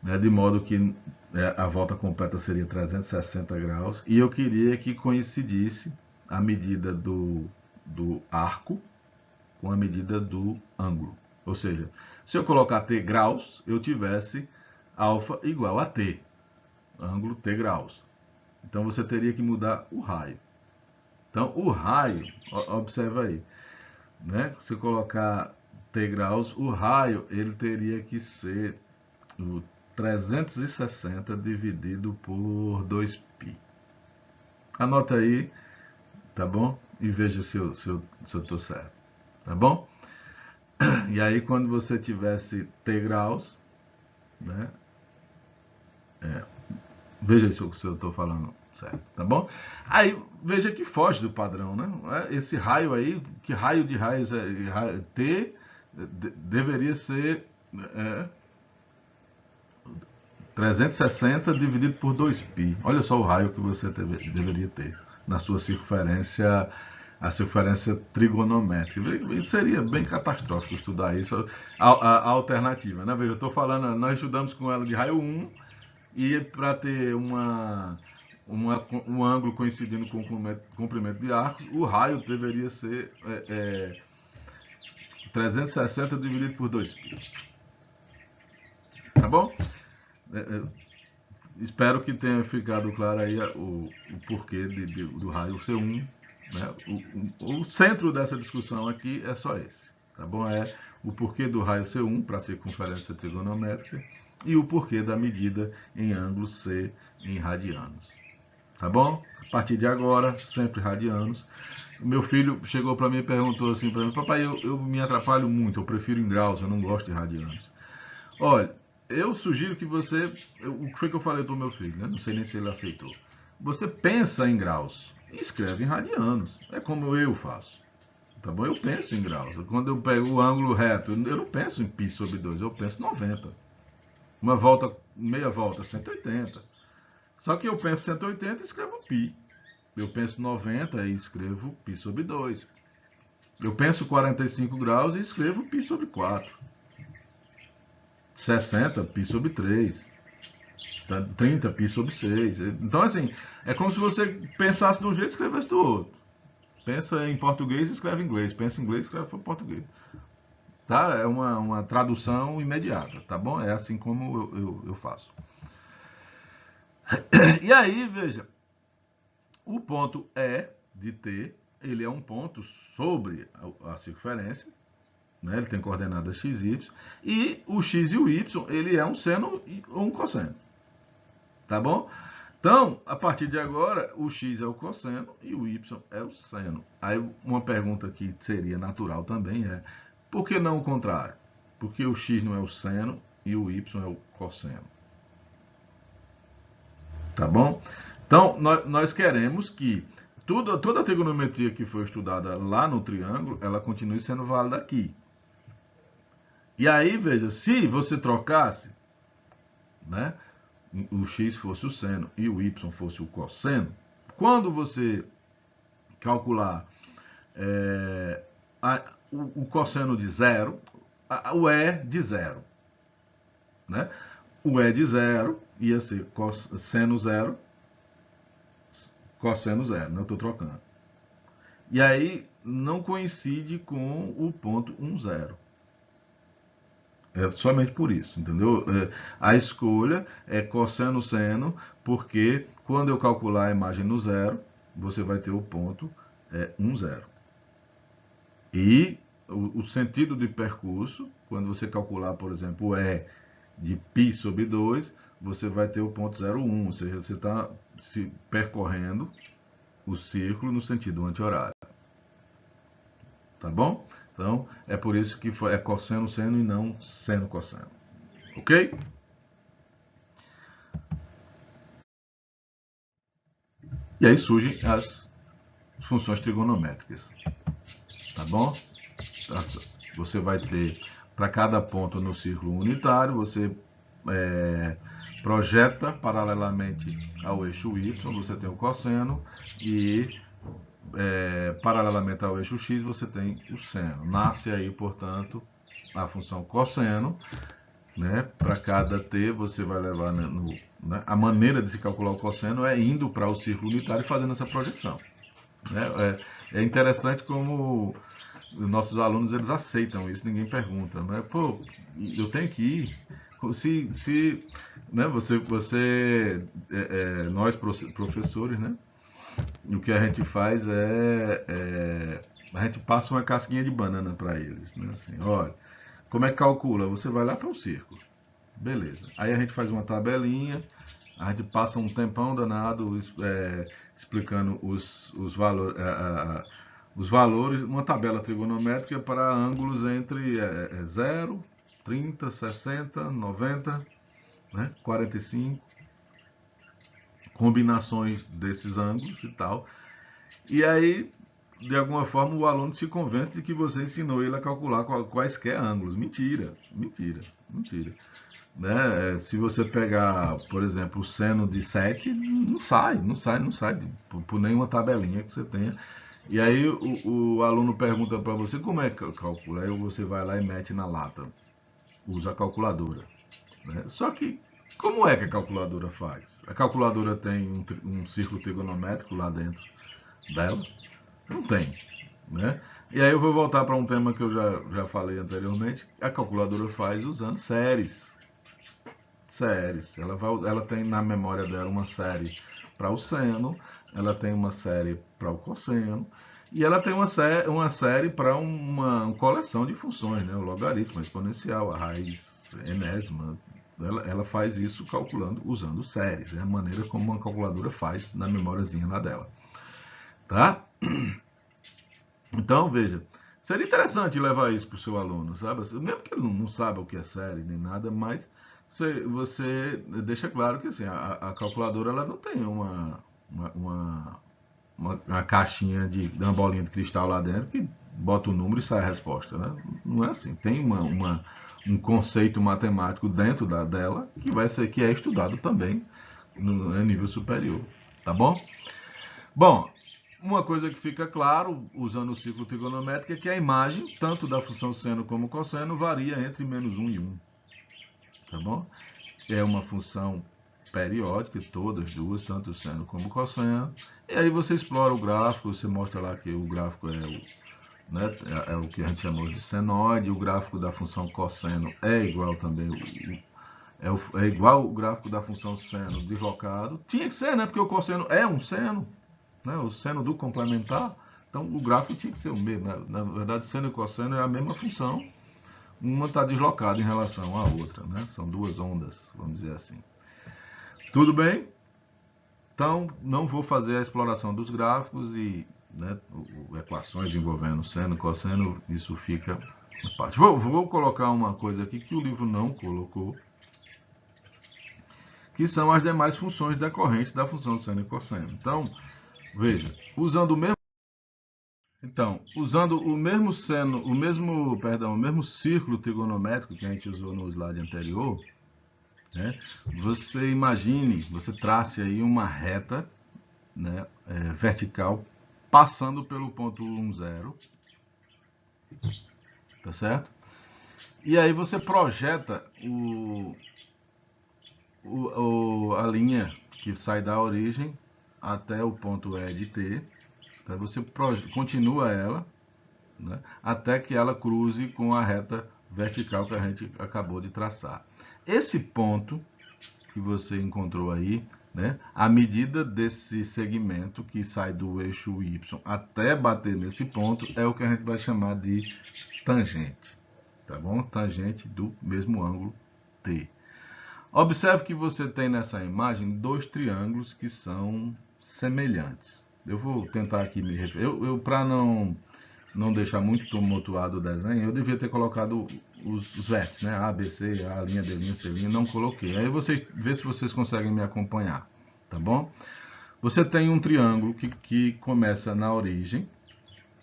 né, de modo que a volta completa seria 360 graus, e eu queria que coincidisse a medida do arco com a medida do ângulo. Ou seja, se eu colocar t graus, eu tivesse alfa igual a t, ângulo t graus. Então você teria que mudar o raio. Então o raio, observa aí, né? Se eu colocar t graus, o raio ele teria que ser o 360 dividido por 2π. Anota aí, tá bom? E veja se eu estou certo, tá bom? E aí quando você tivesse t graus, né? Veja se eu estou falando certo, tá bom? Aí veja que foge do padrão, né? Esse raio aí, que raio de raios é t deveria ser 360 dividido por 2π. Olha só o raio que você deveria ter na sua circunferência a circunferência trigonométrica. Isso seria bem catastrófico estudar isso, a alternativa, né? Veja, eu estou falando, nós estudamos com ela de raio 1 e para ter um ângulo coincidindo com o comprimento de arcos, o raio deveria ser 360 dividido por 2π. Tá bom? Espero que tenha ficado claro aí o porquê do raio C1. Né? O centro dessa discussão aqui é só esse. Tá bom? É o porquê do raio C1 para a circunferência trigonométrica e o porquê da medida em ângulo C em radianos. Tá bom? A partir de agora, sempre radianos. O meu filho chegou para mim e perguntou assim para mim: papai, eu me atrapalho muito, eu prefiro em graus, eu não gosto de radianos. Olha, eu sugiro que você, o que foi que eu falei para o meu filho, né? Não sei nem se ele aceitou. Você pensa em graus e escreve em radianos. É como eu faço. Tá bom? Eu penso em graus. Quando eu pego o ângulo reto, eu não penso em π sobre 2, eu penso 90. Uma volta, meia volta, 180. Só que eu penso 180 e escrevo π. Eu penso 90 e escrevo π sobre 2. Eu penso 45 graus e escrevo π sobre 4. 60 π sobre 3. 30 π sobre 6. Então, assim, é como se você pensasse de um jeito e escrevesse do outro. Pensa em português e escreve em inglês. Pensa em inglês e escreve em português. Tá? É uma tradução imediata, tá bom? É assim como eu faço. E aí, veja, o ponto E de T, ele é um ponto sobre a circunferência, né? Ele tem coordenadas x e y, e o x e o y, ele é um seno ou um cosseno, tá bom? Então, a partir de agora, o x é o cosseno e o y é o seno. Aí, uma pergunta que seria natural também é, por que não o contrário? Porque o x não é o seno e o y é o cosseno. Tá bom? Então, nós queremos que toda a trigonometria que foi estudada lá no triângulo, ela continue sendo válida aqui. E aí, veja, se você trocasse, né, o x fosse o seno e o y fosse o cosseno, quando você calcular o cosseno de zero, o E de zero, né? O E de zero ia ser seno zero, cosseno zero, né? Eu estou trocando. E aí não coincide com o ponto 1, 0. É somente por isso, entendeu? A escolha é cosseno seno, porque quando eu calcular a imagem no zero, você vai ter o ponto 1, 0. E o sentido de percurso, quando você calcular, por exemplo, o E de π sobre 2, você vai ter o ponto 0,1, ou seja, você está se percorrendo o círculo no sentido anti-horário. Tá bom? Então, é por isso que é cosseno seno e não seno cosseno. Ok? E aí surgem as funções trigonométricas. Tá bom? Você vai ter, para cada ponto no círculo unitário, você projeta paralelamente ao eixo y, você tem o cosseno, e paralelamente ao eixo x, você tem o seno. Nasce aí, portanto, a função cosseno, né? Para cada t, você vai levar né, a maneira de se calcular o cosseno é indo para o círculo unitário e fazendo essa projeção. Né? É interessante como os nossos alunos eles aceitam isso, ninguém pergunta, né? Pô, eu tenho que ir. Se né, nós professores, né? O que a gente faz a gente passa uma casquinha de banana para eles, né? Assim, olha, como é que calcula? Você vai lá para o círculo, beleza? Aí a gente faz uma tabelinha, a gente passa um tempão danado explicando os valores, uma tabela trigonométrica para ângulos entre 0, 30, 60, 90, né, 45, combinações desses ângulos e tal. E aí, de alguma forma, o aluno se convence de que você ensinou ele a calcular quaisquer ângulos. Mentira, mentira, mentira. Né? Se você pegar, por exemplo, o seno de 7, não sai por nenhuma tabelinha que você tenha E aí o aluno pergunta para você como é que calcula. Aí você vai lá e mete na lata. Usa a calculadora. Né? Só que, como é que a calculadora faz? A calculadora tem um círculo trigonométrico lá dentro dela? Não tem. Né? E aí eu vou voltar para um tema que eu já falei anteriormente. A calculadora faz usando séries. Séries. Ela tem na memória dela uma série para o seno, ela tem uma série para o cosseno, e ela tem uma série para uma coleção de funções, né? O logaritmo, a exponencial, a raiz enésima. Ela faz isso calculando, usando séries. É a maneira como uma calculadora faz na memóriazinha lá dela. Tá? Então, veja, seria interessante levar isso para o seu aluno, sabe? Mesmo que ele não saiba o que é série nem nada, mas você deixa claro que assim, a calculadora ela não tem uma, uma, uma caixinha uma bolinha de cristal lá dentro que bota o número e sai a resposta, né? Não é assim. Tem um conceito matemático dentro dela que é estudado também no nível superior, tá bom? Bom, uma coisa que fica claro, usando o ciclo trigonométrico, é que a imagem, tanto da função seno como cosseno, varia entre -1 e 1. Tá bom? É uma função periódica, todas duas, tanto o seno como o cosseno. E aí você explora o gráfico, você mostra lá que o gráfico né, é o que a gente chamou de senoide, o gráfico da função cosseno é igual também, é igual o gráfico da função seno deslocado. Tinha que ser, né? Porque o cosseno é um seno, né, o seno do complementar, então o gráfico tinha que ser o mesmo. Né? Na verdade, seno e cosseno é a mesma função, uma está deslocada em relação à outra, né? São duas ondas, vamos dizer assim. Tudo bem? Então, não vou fazer a exploração dos gráficos e né, equações envolvendo seno e cosseno, isso fica na parte. Vou colocar uma coisa aqui que o livro não colocou, que são as demais funções decorrentes da função seno e cosseno. Então, veja, usando o mesmo seno, o mesmo círculo trigonométrico que a gente usou no slide anterior, né, você trace aí uma reta, né, vertical, passando pelo ponto 1, 0, tá certo? E aí você projeta a linha que sai da origem até o ponto E de T, tá? Você continua ela, né, até que ela cruze com a reta vertical que a gente acabou de traçar. Esse ponto que você encontrou aí, né, a medida desse segmento que sai do eixo Y até bater nesse ponto é o que a gente vai chamar de tangente, tá bom? Tangente do mesmo ângulo T. Observe que você tem nessa imagem dois triângulos que são semelhantes. Eu vou tentar aqui me referir. Para não deixar muito tumultuado o desenho, eu devia ter colocado os vértices, né? A, B, C, A, linha, B, C, não coloquei. Aí vocês vê se vocês conseguem me acompanhar, tá bom? Você tem um triângulo que começa na origem,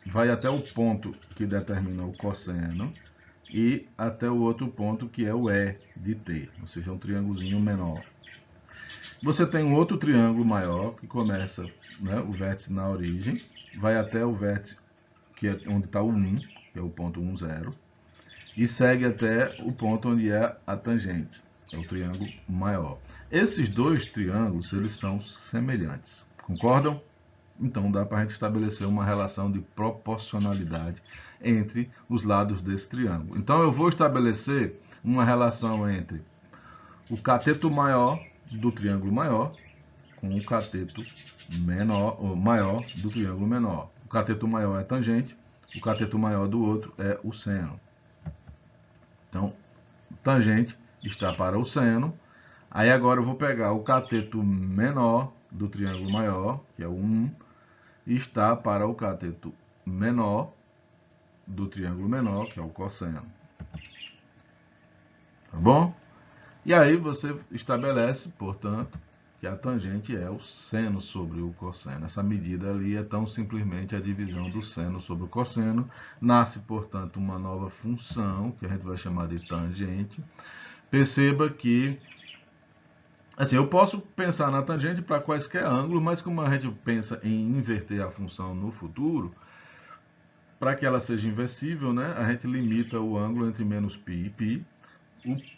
vai até o ponto que determina o cosseno e até o outro ponto que é o E de T, ou seja, um triângulozinho menor. Você tem um outro triângulo maior que começa, né, o vértice na origem, vai até o vértice que é onde está o 1, que é o ponto 1, 0, e segue até o ponto onde é a tangente, é o triângulo maior. Esses dois triângulos, eles são semelhantes, concordam? Então dá para a gente estabelecer uma relação de proporcionalidade entre os lados desse triângulo. Então eu vou estabelecer uma relação entre o cateto maior do triângulo maior com o cateto menor, ou maior do triângulo menor. O cateto maior é tangente, o cateto maior do outro é o seno. Então, tangente está para o seno. Aí agora eu vou pegar o cateto menor do triângulo maior, que é o 1, e está para o cateto menor do triângulo menor, que é o cosseno. Tá bom? E aí você estabelece, portanto, que a tangente é o seno sobre o cosseno. Essa medida ali é tão simplesmente a divisão do seno sobre o cosseno. Nasce, portanto, uma nova função, que a gente vai chamar de tangente. Perceba que Assim, eu posso pensar na tangente para quaisquer ângulos, mas como a gente pensa em inverter a função no futuro, para que ela seja inversível, né, a gente limita o ângulo entre menos π e π.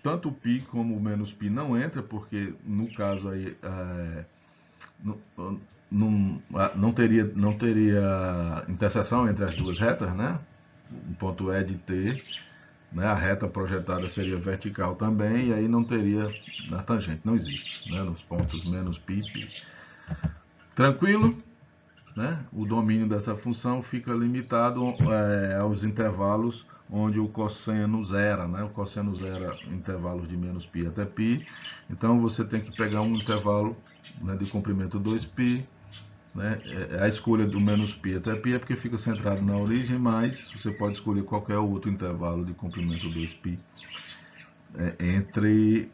Tanto o π como o menos π não entra, porque no caso aí não teria interseção entre as duas retas, né? O ponto E de T, né? A reta projetada seria vertical também, e aí não teria na tangente, não existe, né? Nos pontos menos π e π. Tranquilo? Né? O domínio dessa função fica limitado aos intervalos onde o cosseno zera, né? O cosseno zera intervalos de menos π até π, então você tem que pegar um intervalo, né, de comprimento 2π, né? A escolha do menos π até π é porque fica centrado na origem, mas você pode escolher qualquer outro intervalo de comprimento 2π entre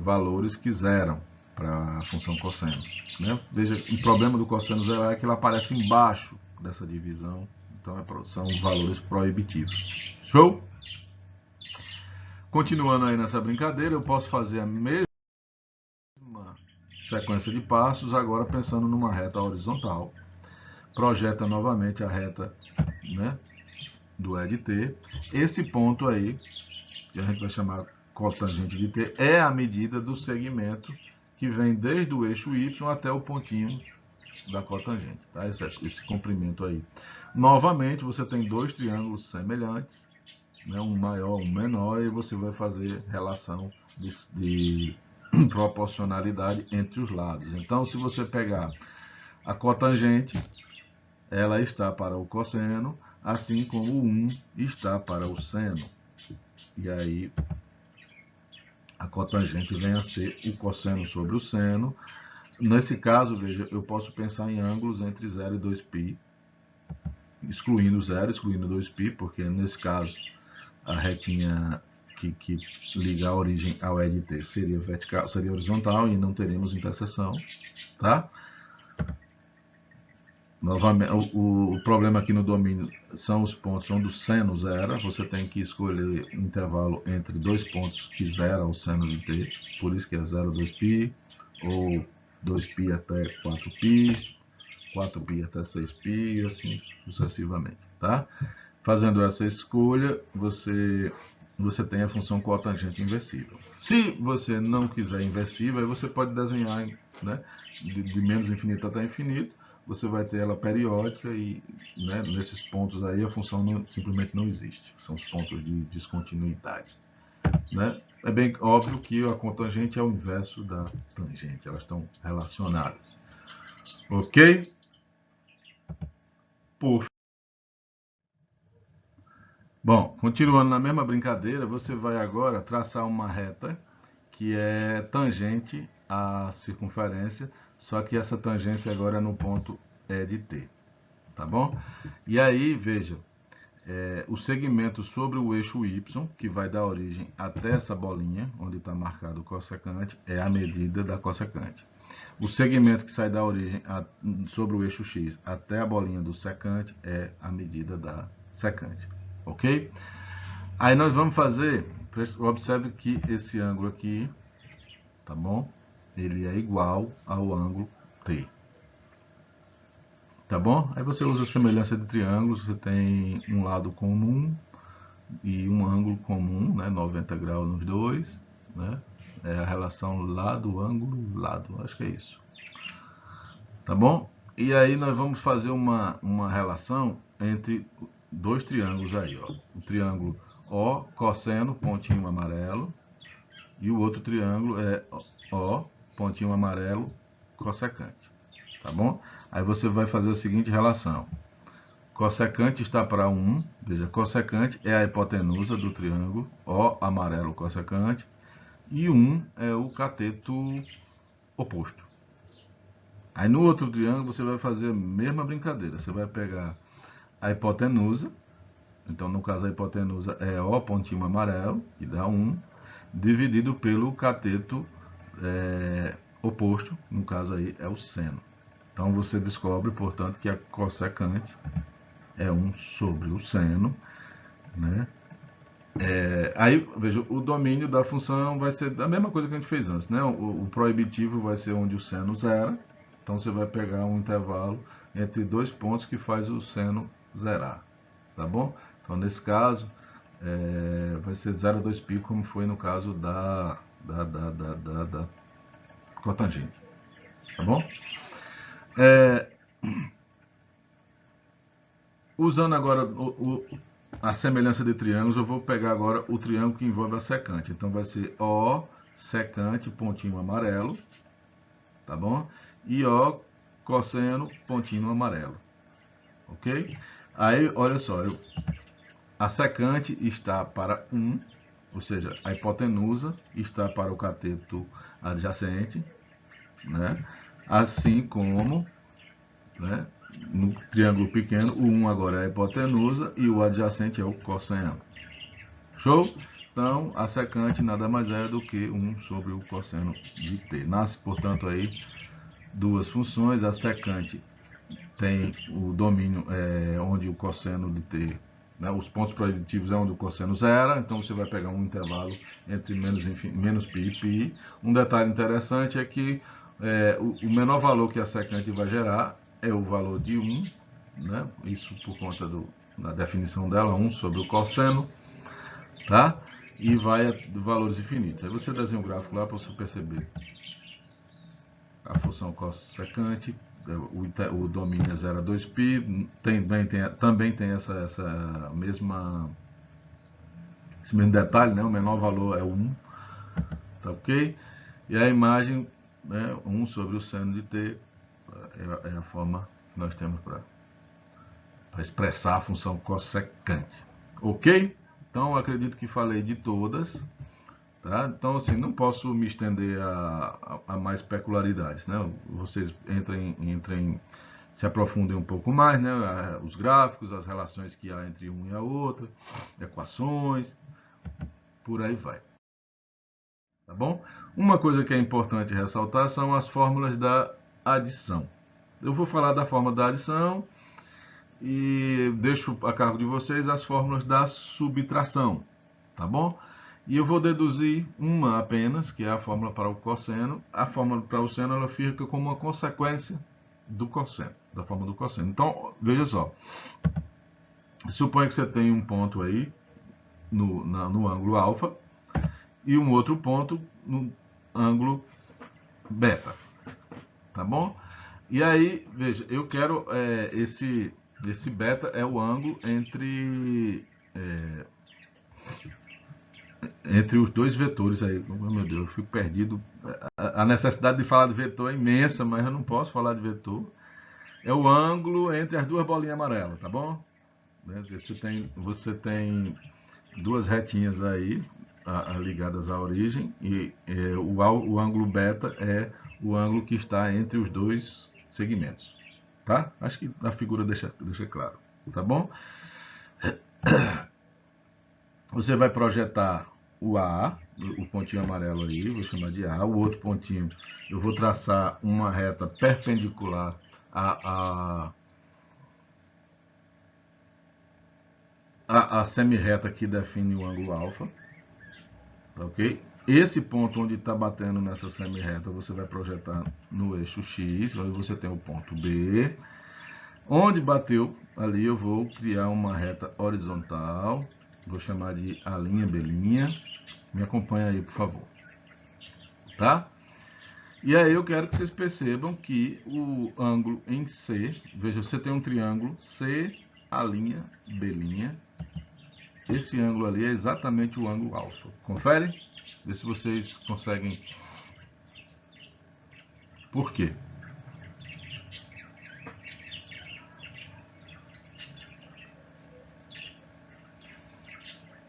valores que zeram para a função cosseno. Né? Veja, o problema do cosseno zerar é que ele aparece embaixo dessa divisão, então são valores proibitivos. Show? Continuando aí nessa brincadeira, eu posso fazer a mesma sequência de passos, agora pensando numa reta horizontal. Projeta novamente a reta, né, do E de T. Esse ponto aí, que a gente vai chamar cotangente de T, é a medida do segmento que vem desde o eixo Y até o pontinho da cotangente, tá? Esse comprimento aí. Novamente, você tem dois triângulos semelhantes, né? Um maior, um menor, e você vai fazer relação de proporcionalidade entre os lados. Então, se você pegar a cotangente, ela está para o cosseno, assim como o 1 está para o seno. E aí, a cotangente vem a ser o cosseno sobre o seno. Nesse caso, veja, eu posso pensar em ângulos entre 0 e 2π, excluindo 0, excluindo 2π, porque nesse caso a retinha que liga a origem ao E de T seria vertical, seria horizontal e não teremos interseção, tá? Novamente, o problema aqui no domínio são os pontos onde o seno zera. Você tem que escolher um intervalo entre dois pontos que zera o seno de T, por isso que é 0, 2π, ou 2π até 4π, 4π até 6π e assim sucessivamente, tá? Fazendo essa escolha, você tem a função cotangente inversível. Se você não quiser inversível, aí você pode desenhar, né, de menos infinito até infinito. Você vai ter ela periódica e, né, nesses pontos aí a função simplesmente não existe. São os pontos de descontinuidade. Né? É bem óbvio que a cotangente é o inverso da tangente. Elas estão relacionadas. Ok? Por Bom, continuando na mesma brincadeira, você vai agora traçar uma reta que é tangente à circunferência, só que essa tangência agora é no ponto E de T, tá bom? E aí, veja, o segmento sobre o eixo Y, que vai dar origem até essa bolinha, onde está marcado o cossecante, é a medida da cossecante. O segmento que sai da origem sobre o eixo X até a bolinha do secante é a medida da secante, ok? Aí nós vamos fazer, observe que esse ângulo aqui, tá bom? Ele é igual ao ângulo T, tá bom? Aí você usa a semelhança de triângulos, você tem um lado comum e um ângulo comum, né? 90 graus nos dois, né? É a relação lado, ângulo, lado, acho que é isso, tá bom? E aí nós vamos fazer uma relação entre dois triângulos aí, ó. O triângulo O, cosseno, pontinho amarelo, e o outro triângulo é O, pontinho amarelo, cossecante, tá bom? Aí você vai fazer a seguinte relação. Cossecante está para 1, veja, cossecante é a hipotenusa do triângulo O, amarelo, cossecante, e 1 é o cateto oposto. Aí no outro triângulo você vai fazer a mesma brincadeira, você vai pegar a hipotenusa, então no caso a hipotenusa é O pontinho amarelo, que dá 1, dividido pelo cateto oposto, no caso aí é o seno. Então você descobre, portanto, que a cossecante é 1 sobre o seno, né, Aí, veja, o domínio da função vai ser a mesma coisa que a gente fez antes, né? O proibitivo vai ser onde o seno zera. Então você vai pegar um intervalo entre dois pontos que faz o seno zerar, tá bom? Então nesse caso vai ser 0 a 2π, como foi no caso da cotangente, tá bom? Usando agora a semelhança de triângulos, eu vou pegar agora o triângulo que envolve a secante. Então vai ser O secante, pontinho amarelo, tá bom? E O cosseno, pontinho amarelo, ok? Aí, olha só, a secante está para 1, ou seja, a hipotenusa está para o cateto adjacente, né? Assim como, né, no triângulo pequeno, o 1 agora é a hipotenusa e o adjacente é o cosseno. Show? Então, a secante nada mais é do que 1 sobre o cosseno de t. Nasce, portanto, aí duas funções. A secante tem o domínio onde o cosseno de t, né, os pontos proibitivos é onde o cosseno zera, então você vai pegar um intervalo entre menos π e π. Um detalhe interessante é que o menor valor que a secante vai gerar é o valor de 1, né, isso por conta da definição dela, 1 sobre o cosseno, tá? E vai a valores infinitos. Aí você desenha um gráfico lá para você perceber a função cossecante, o domínio é 0 a 2π, também tem esse mesmo detalhe, né? O menor valor é 1, tá ok? E a imagem, né, 1 sobre o seno de t, é a forma que nós temos para expressar a função cossecante, ok? Então, acredito que falei de todas. Tá? Então, assim, não posso me estender a mais peculiaridades, né? Vocês se aprofundem um pouco mais, né? Os gráficos, as relações que há entre um e a outra, equações, por aí vai. Tá bom? Uma coisa que é importante ressaltar são as fórmulas da adição. Eu vou falar da fórmula da adição e deixo a cargo de vocês as fórmulas da subtração, tá bom? E eu vou deduzir uma apenas, que é a fórmula para o cosseno. A fórmula para o seno ela fica como uma consequência do cosseno, da fórmula do cosseno. Então, veja só. Suponha que você tem um ponto aí no ângulo alfa e um outro ponto no ângulo beta, tá bom? E aí, veja, eu quero esse beta é o ângulo entre os dois vetores aí. Oh, meu Deus, eu fico perdido. A necessidade de falar de vetor é imensa, mas eu não posso falar de vetor. É o ângulo entre as duas bolinhas amarelas, tá bom? Você tem duas retinhas aí ligadas à origem e o ângulo beta é o ângulo que está entre os dois segmentos, tá? Acho que a figura deixa claro, tá bom? Você vai projetar o A, o pontinho amarelo aí, vou chamar de A. O outro pontinho, eu vou traçar uma reta perpendicular à semi-reta que define o ângulo alfa, ok? Esse ponto onde está batendo nessa semi-reta, você vai projetar no eixo X, aí você tem o ponto B. Onde bateu, ali eu vou criar uma reta horizontal, vou chamar de A', B'. Me acompanha aí, por favor. Tá? E aí eu quero que vocês percebam que o ângulo em C, veja, você tem um triângulo C, A', B'. Esse ângulo ali é exatamente o ângulo alfa. Confere? Vê se vocês conseguem. Por quê?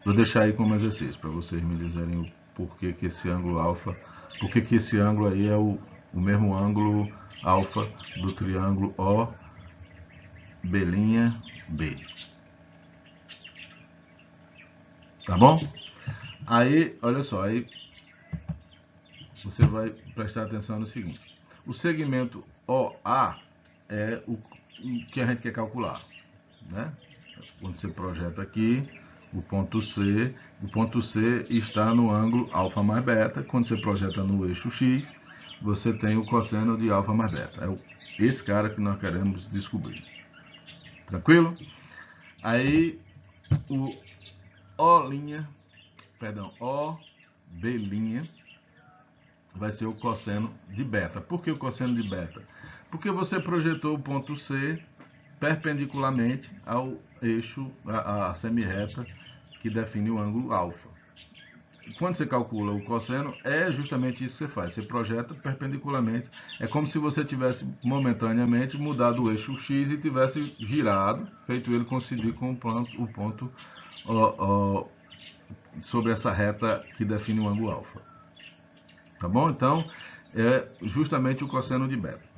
Vou deixar aí como exercício para vocês me dizerem o porquê que esse ângulo alfa, porquê que esse ângulo aí é o mesmo ângulo alfa do triângulo O, B', B. Tá bom? Aí, olha só, aí você vai prestar atenção no seguinte. O segmento OA é o que a gente quer calcular, né? Quando você projeta aqui, o ponto C está no ângulo alfa mais beta. Quando você projeta no eixo X, você tem o cosseno de alfa mais beta. É esse cara que nós queremos descobrir. Tranquilo? Aí, o OB' vai ser o cosseno de beta. Por que o cosseno de beta? Porque você projetou o ponto C perpendicularmente ao eixo, a semi-reta que define o ângulo alfa. Quando você calcula o cosseno, é justamente isso que você faz. Você projeta perpendicularmente. É como se você tivesse momentaneamente mudado o eixo X e tivesse girado, feito ele coincidir com o ponto sobre essa reta que define o ângulo alfa. Tá bom? Então, é justamente o cosseno de beta.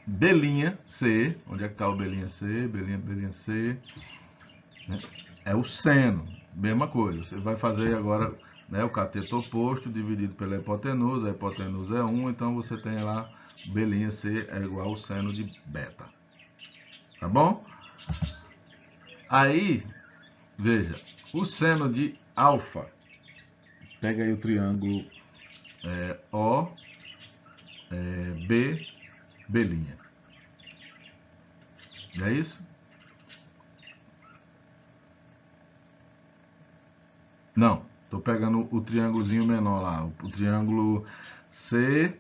B'C, onde é que está o B'C? B'C, né? É o seno, mesma coisa. Você vai fazer agora, né, o cateto oposto dividido pela hipotenusa. A hipotenusa é 1, então você tem lá B'C é igual ao seno de beta. Tá bom? Aí, veja, o seno de alfa. Pega aí o triângulo B'. Não é isso? Não, estou pegando o triângulozinho menor lá, o triângulo C,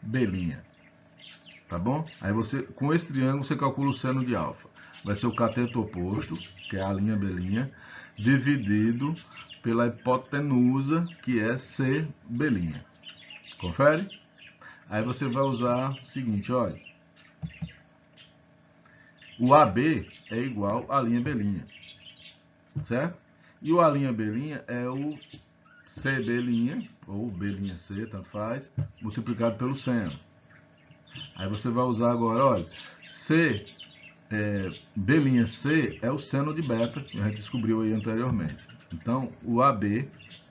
B'. Tá bom? Aí você, com esse triângulo, você calcula o seno de alfa. Vai ser o cateto oposto, que é a linha B', dividido pela hipotenusa, que é CB'. Confere? Aí você vai usar o seguinte, olha. O AB é igual à linha B', certo? E o A'B' é o CB', ou B'C, tanto faz, multiplicado pelo seno. Aí você vai usar agora, olha, B'C é o seno de beta, que a gente descobriu aí anteriormente. Então, o AB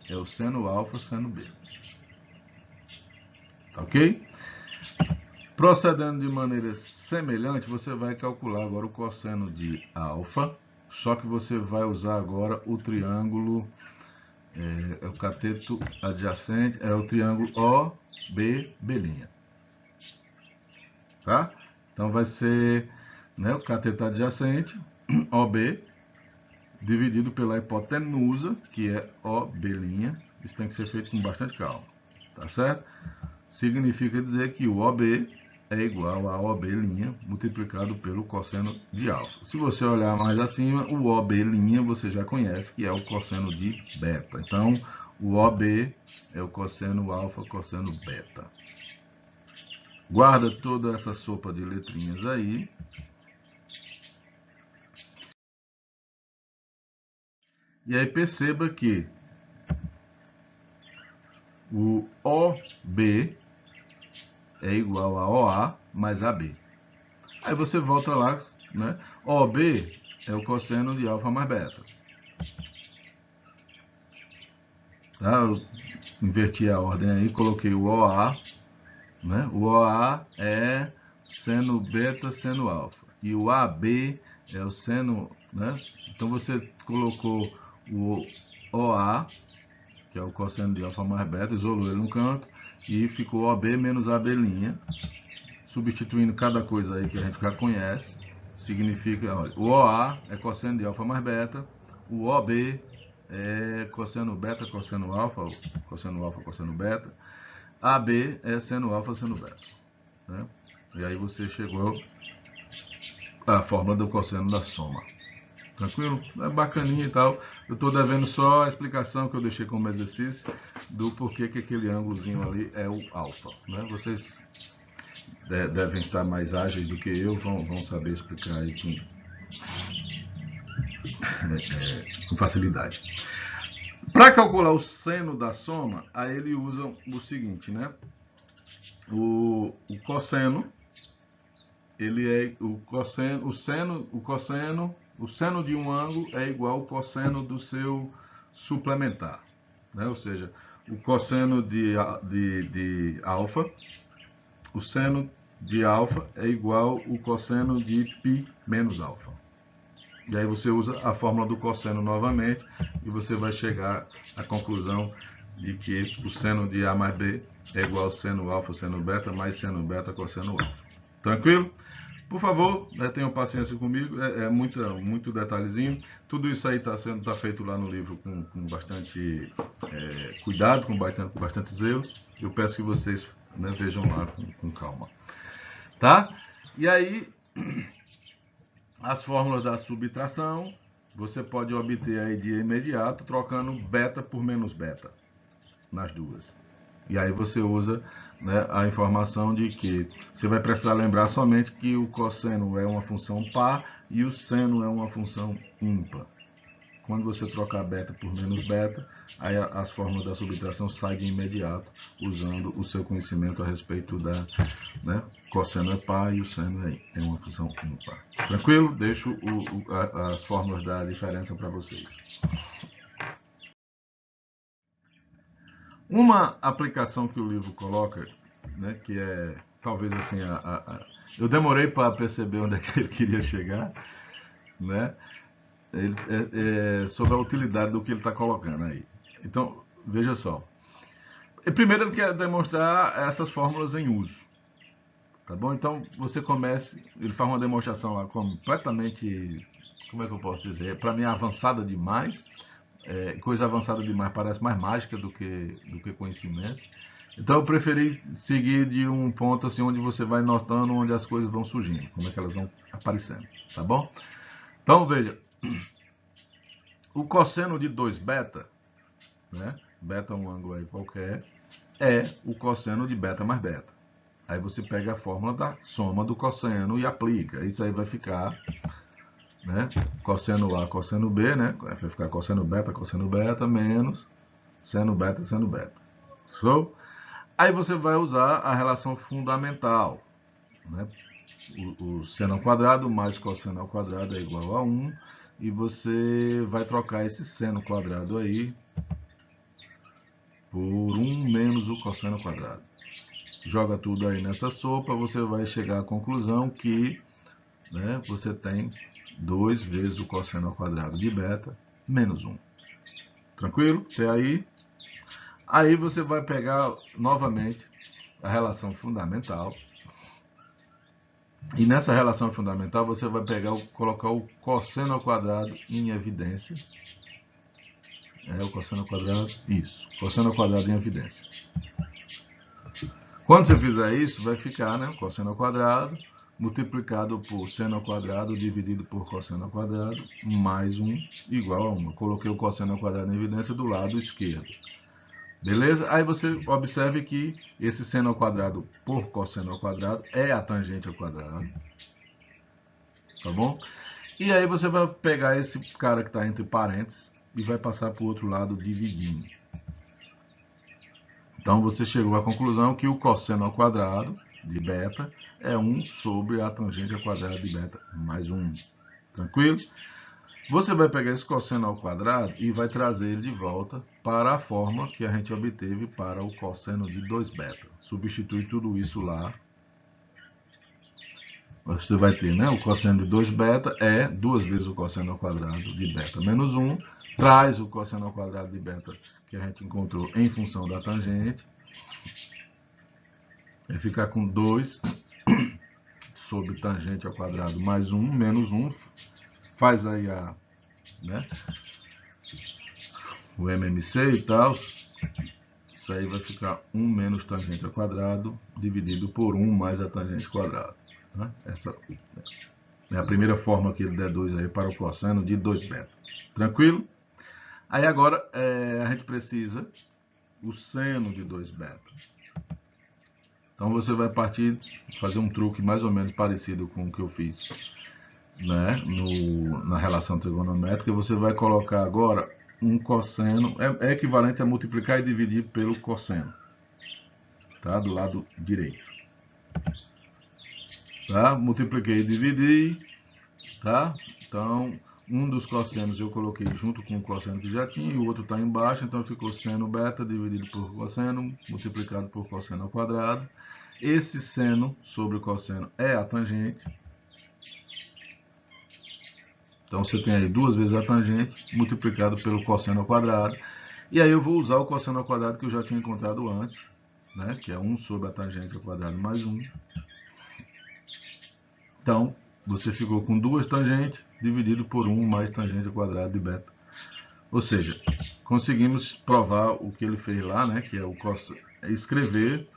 é o seno alfa, seno B. Tá ok? Procedendo de maneira semelhante, você vai calcular agora o cosseno de alfa, só que você vai usar agora o triângulo, o cateto adjacente, é o triângulo OB'. Tá? Então vai ser, né, o cateto adjacente, OB, dividido pela hipotenusa, que é OB'. Isso tem que ser feito com bastante calma. Tá certo? Significa dizer que o OB é igual a OB' multiplicado pelo cosseno de alfa. Se você olhar mais acima, o OB' você já conhece, que é o cosseno de beta. Então, o OB é o cosseno alfa, cosseno beta. Guarda toda essa sopa de letrinhas aí. E aí perceba que o OB é igual a OA mais AB. Aí você volta lá, né? OB é o cosseno de alfa mais beta. Tá? Eu inverti a ordem aí, coloquei o OA, né? O OA é seno beta, seno alfa. E o AB é o seno, né? Então você colocou o OA, que é o cosseno de alfa mais beta, isolou ele no canto, e ficou OB menos AB', substituindo cada coisa aí que a gente já conhece. Significa, olha, o OA é cosseno de alfa mais beta, o OB é cosseno beta, cosseno alfa, cosseno beta, AB é seno alfa, seno beta. Né? E aí você chegou à fórmula do cosseno da soma. Tranquilo? É bacaninha e tal. Eu estou devendo só a explicação que eu deixei como exercício do porquê que aquele ângulozinho ali é o alfa. Né? Vocês devem estar mais ágeis do que eu, vão saber explicar aí com facilidade. Para calcular o seno da soma, aí ele usa o seguinte, né? O cosseno, ele é o seno de um ângulo é igual ao cosseno do seu suplementar, né? Ou seja, o cosseno de alfa, o seno de alfa é igual ao cosseno de π menos alfa. E aí você usa a fórmula do cosseno novamente e você vai chegar à conclusão de que o seno de A mais B é igual ao seno alfa, seno beta, mais seno beta, cosseno alfa. Tranquilo? Por favor, tenham paciência comigo, muito detalhezinho. Tudo isso aí está feito lá no livro com bastante cuidado, com bastante zelo. Eu peço que vocês, né, vejam lá com calma. Tá? E aí, as fórmulas da subtração, você pode obter aí de imediato, trocando beta por menos beta nas duas. E aí você usa, né, a informação de que você vai precisar lembrar somente que o cosseno é uma função par e o seno é uma função ímpar. Quando você trocar beta por menos beta, aí as fórmulas da subtração saem de imediato, usando o seu conhecimento a respeito da, né, cosseno é par e o seno é uma função ímpar. Tranquilo? Deixo as fórmulas da diferença para vocês. Uma aplicação que o livro coloca, né, que é talvez assim, eu demorei para perceber onde é que ele queria chegar, né, sobre a utilidade do que ele está colocando aí. Então, veja só. Primeiro ele quer demonstrar essas fórmulas em uso. Tá bom? Então, você começa, ele faz uma demonstração lá completamente, como é que eu posso dizer, para mim avançada demais. Coisa avançada demais parece mais mágica do que conhecimento. Então eu preferi seguir de um ponto assim onde você vai notando onde as coisas vão surgindo, como é que elas vão aparecendo, tá bom? Então veja, o cosseno de 2 beta, né? Beta é um ângulo aí qualquer, é o cosseno de beta mais beta. Aí você pega a fórmula da soma do cosseno e aplica. Isso aí vai ficar, né, cosseno A, cosseno B, né? Vai ficar cosseno beta menos seno beta, seno beta. So, aí você vai usar a relação fundamental, né? O seno ao quadrado mais cosseno ao quadrado é igual a 1. E você vai trocar esse seno quadrado aí por 1 menos o cosseno ao quadrado. Joga tudo aí nessa sopa, você vai chegar à conclusão que, né, você tem 2 vezes o cosseno ao quadrado de beta menos 1. Tranquilo? Até aí? Aí você vai pegar novamente a relação fundamental. E nessa relação fundamental você vai colocar o cosseno ao quadrado em evidência. O cosseno ao quadrado, isso. Cosseno ao quadrado em evidência. Quando você fizer isso, vai ficar, né, cosseno ao quadrado multiplicado por seno ao quadrado dividido por cosseno ao quadrado mais 1 igual a 1. Eu coloquei o cosseno ao quadrado em evidência do lado esquerdo. Beleza? Aí você observe que esse seno ao quadrado por cosseno ao quadrado é a tangente ao quadrado. Tá bom? E aí você vai pegar esse cara que está entre parênteses e vai passar para o outro lado dividindo. Então você chegou à conclusão que o cosseno ao quadrado de beta é 1 sobre a tangente ao quadrado de beta mais 1. Tranquilo? Você vai pegar esse cosseno ao quadrado e vai trazer ele de volta para a forma que a gente obteve para o cosseno de 2 beta. Substitui tudo isso lá. Você vai ter, né, o cosseno de 2 beta é 2 vezes o cosseno ao quadrado de beta menos 1. Traz o cosseno ao quadrado de beta que a gente encontrou em função da tangente. Vai ficar com 2 sobre tangente ao quadrado mais 1 menos 1. Faz aí né, o MMC e tal. Isso aí vai ficar 1 menos tangente ao quadrado dividido por 1 mais a tangente ao quadrado. Né? Essa é a primeira forma que ele deduz aí para o cosseno de 2 beta. Tranquilo? Aí agora a gente precisa o seno de 2 beta. Então você vai fazer um truque mais ou menos parecido com o que eu fiz, né, na relação trigonométrica. Você vai colocar agora um cosseno, é equivalente a multiplicar e dividir pelo cosseno, tá? Do lado direito. Tá? Multipliquei e dividi, tá? Então, um dos cossenos eu coloquei junto com o cosseno que já tinha e o outro está embaixo, então ficou seno beta dividido por cosseno multiplicado por cosseno ao quadrado. Esse seno sobre o cosseno é a tangente. Então você tem aí 2 vezes a tangente multiplicado pelo cosseno ao quadrado. E aí eu vou usar o cosseno ao quadrado que eu já tinha encontrado antes, né? Que é 1 sobre a tangente ao quadrado mais 1. Então, você ficou com 2 tangentes dividido por 1 mais tangente ao quadrado de beta. Ou seja, conseguimos provar o que ele fez lá, né? Que é escrever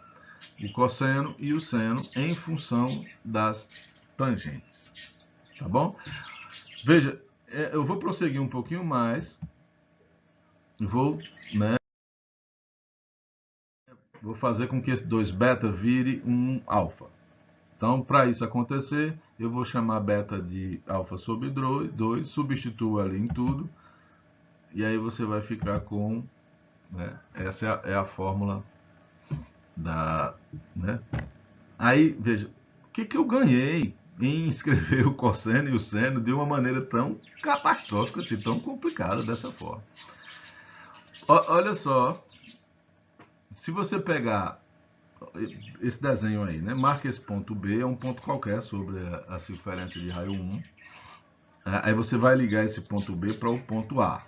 o cosseno e o seno em função das tangentes. Tá bom? Veja, eu vou prosseguir um pouquinho mais. Né, vou fazer com que esse 2 beta vire um alfa. Então, para isso acontecer, eu vou chamar beta de alfa sobre 2, substituo ali em tudo, e aí você vai ficar com, né, essa é a fórmula da, né? Aí, veja, o que eu ganhei em escrever o cosseno e o seno de uma maneira tão catastrófica, assim, tão complicada dessa forma. Olha só, se você pegar esse desenho aí, né? Marca esse ponto B, é um ponto qualquer sobre a circunferência de raio 1. Aí você vai ligar esse ponto B para o ponto A,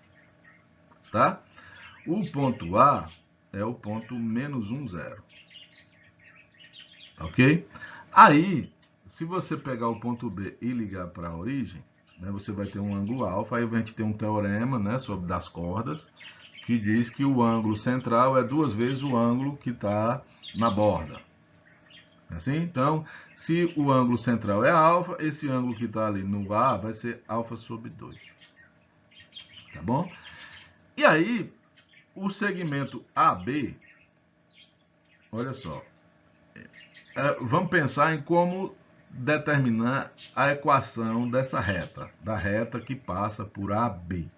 tá? O ponto A é o ponto menos 1, 0. Ok? Aí, se você pegar o ponto B e ligar para a origem, né, você vai ter um ângulo alfa. Aí a gente tem um teorema, né, sobre das cordas, que diz que o ângulo central é 2 vezes o ângulo que está na borda. Assim? Então, se o ângulo central é alfa, esse ângulo que está ali no A vai ser alfa sobre 2. Tá bom? E aí, o segmento AB, olha só, vamos pensar em como determinar a equação dessa reta, da reta que passa por AB.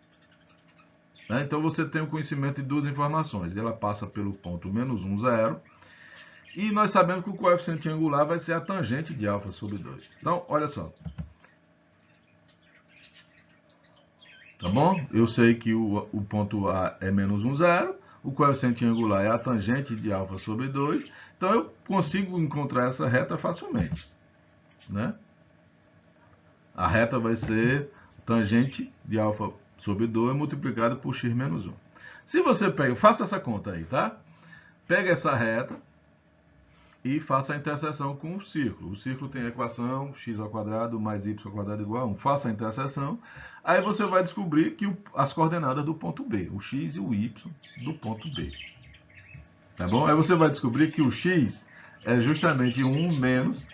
Então, você tem o conhecimento de 2 informações. Ela passa pelo ponto menos 1, 0. E nós sabemos que o coeficiente angular vai ser a tangente de alfa sobre 2. Então, olha só. Tá bom? Eu sei que o ponto A é menos 1, 0. O coeficiente angular é a tangente de alfa sobre 2. Então, eu consigo encontrar essa reta facilmente. Né? A reta vai ser tangente de alfa sobre 2 multiplicado por x menos 1. Se você pega, faça essa conta aí, tá? Pega essa reta e faça a interseção com o círculo. O círculo tem a equação x ao quadrado mais y ao quadrado igual a 1. Faça a interseção. Aí você vai descobrir que as coordenadas do ponto B, o x e o y do ponto B. Tá bom? Aí você vai descobrir que o x é justamente 1 menos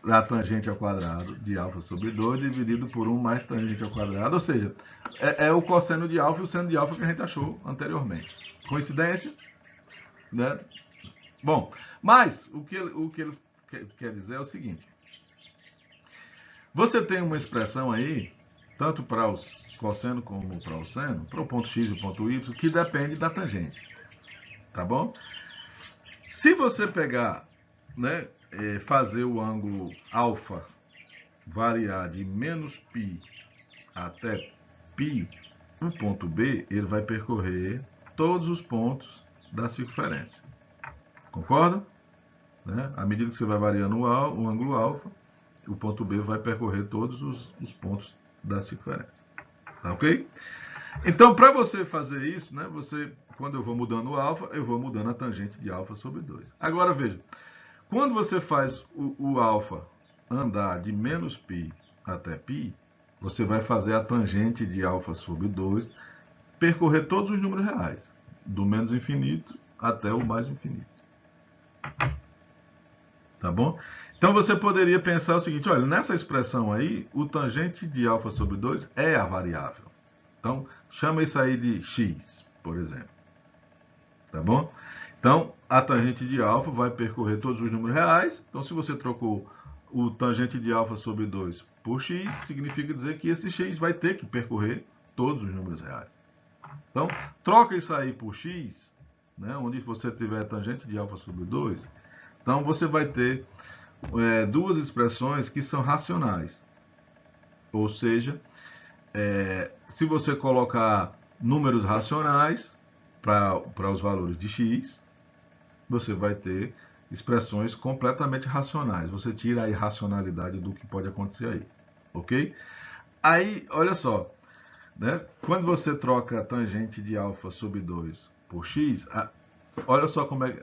a tangente ao quadrado de alfa sobre 2 dividido por 1 mais tangente ao quadrado. Ou seja, é o cosseno de alfa e o seno de alfa que a gente achou anteriormente. Coincidência? Né? Bom, mas o que ele quer dizer é o seguinte. Você tem uma expressão aí, tanto para o cosseno como para o seno, para o ponto x e o ponto y, que depende da tangente. Tá bom? Se você pegar, né, fazer o ângulo alfa variar de menos π até π, o ponto B, ele vai percorrer todos os pontos da circunferência. Concorda? Né? À medida que você vai variando o ângulo alfa, o ponto B vai percorrer todos os pontos da circunferência. Tá ok? Então, para você fazer isso, né, quando eu vou mudando o alfa, eu vou mudando a tangente de alfa sobre 2. Agora, veja, quando você faz o alfa andar de menos π até π, você vai fazer a tangente de alfa sobre 2 percorrer todos os números reais, do menos infinito até o mais infinito. Tá bom? Então você poderia pensar o seguinte, olha, nessa expressão aí, o tangente de alfa sobre 2 é a variável. Então, chama isso aí de x, por exemplo. Tá bom? Então, a tangente de alfa vai percorrer todos os números reais. Então, se você trocou o tangente de alfa sobre 2 por x, significa dizer que esse x vai ter que percorrer todos os números reais. Então, troca isso aí por x, né, onde você tiver tangente de alfa sobre 2. Então, você vai ter duas expressões que são racionais. Ou seja, se você colocar números racionais para os valores de x, você vai ter expressões completamente racionais. Você tira a irracionalidade do que pode acontecer aí. Ok? Aí, olha só, né? Quando você troca a tangente de alfa sobre 2 por x, olha só como é.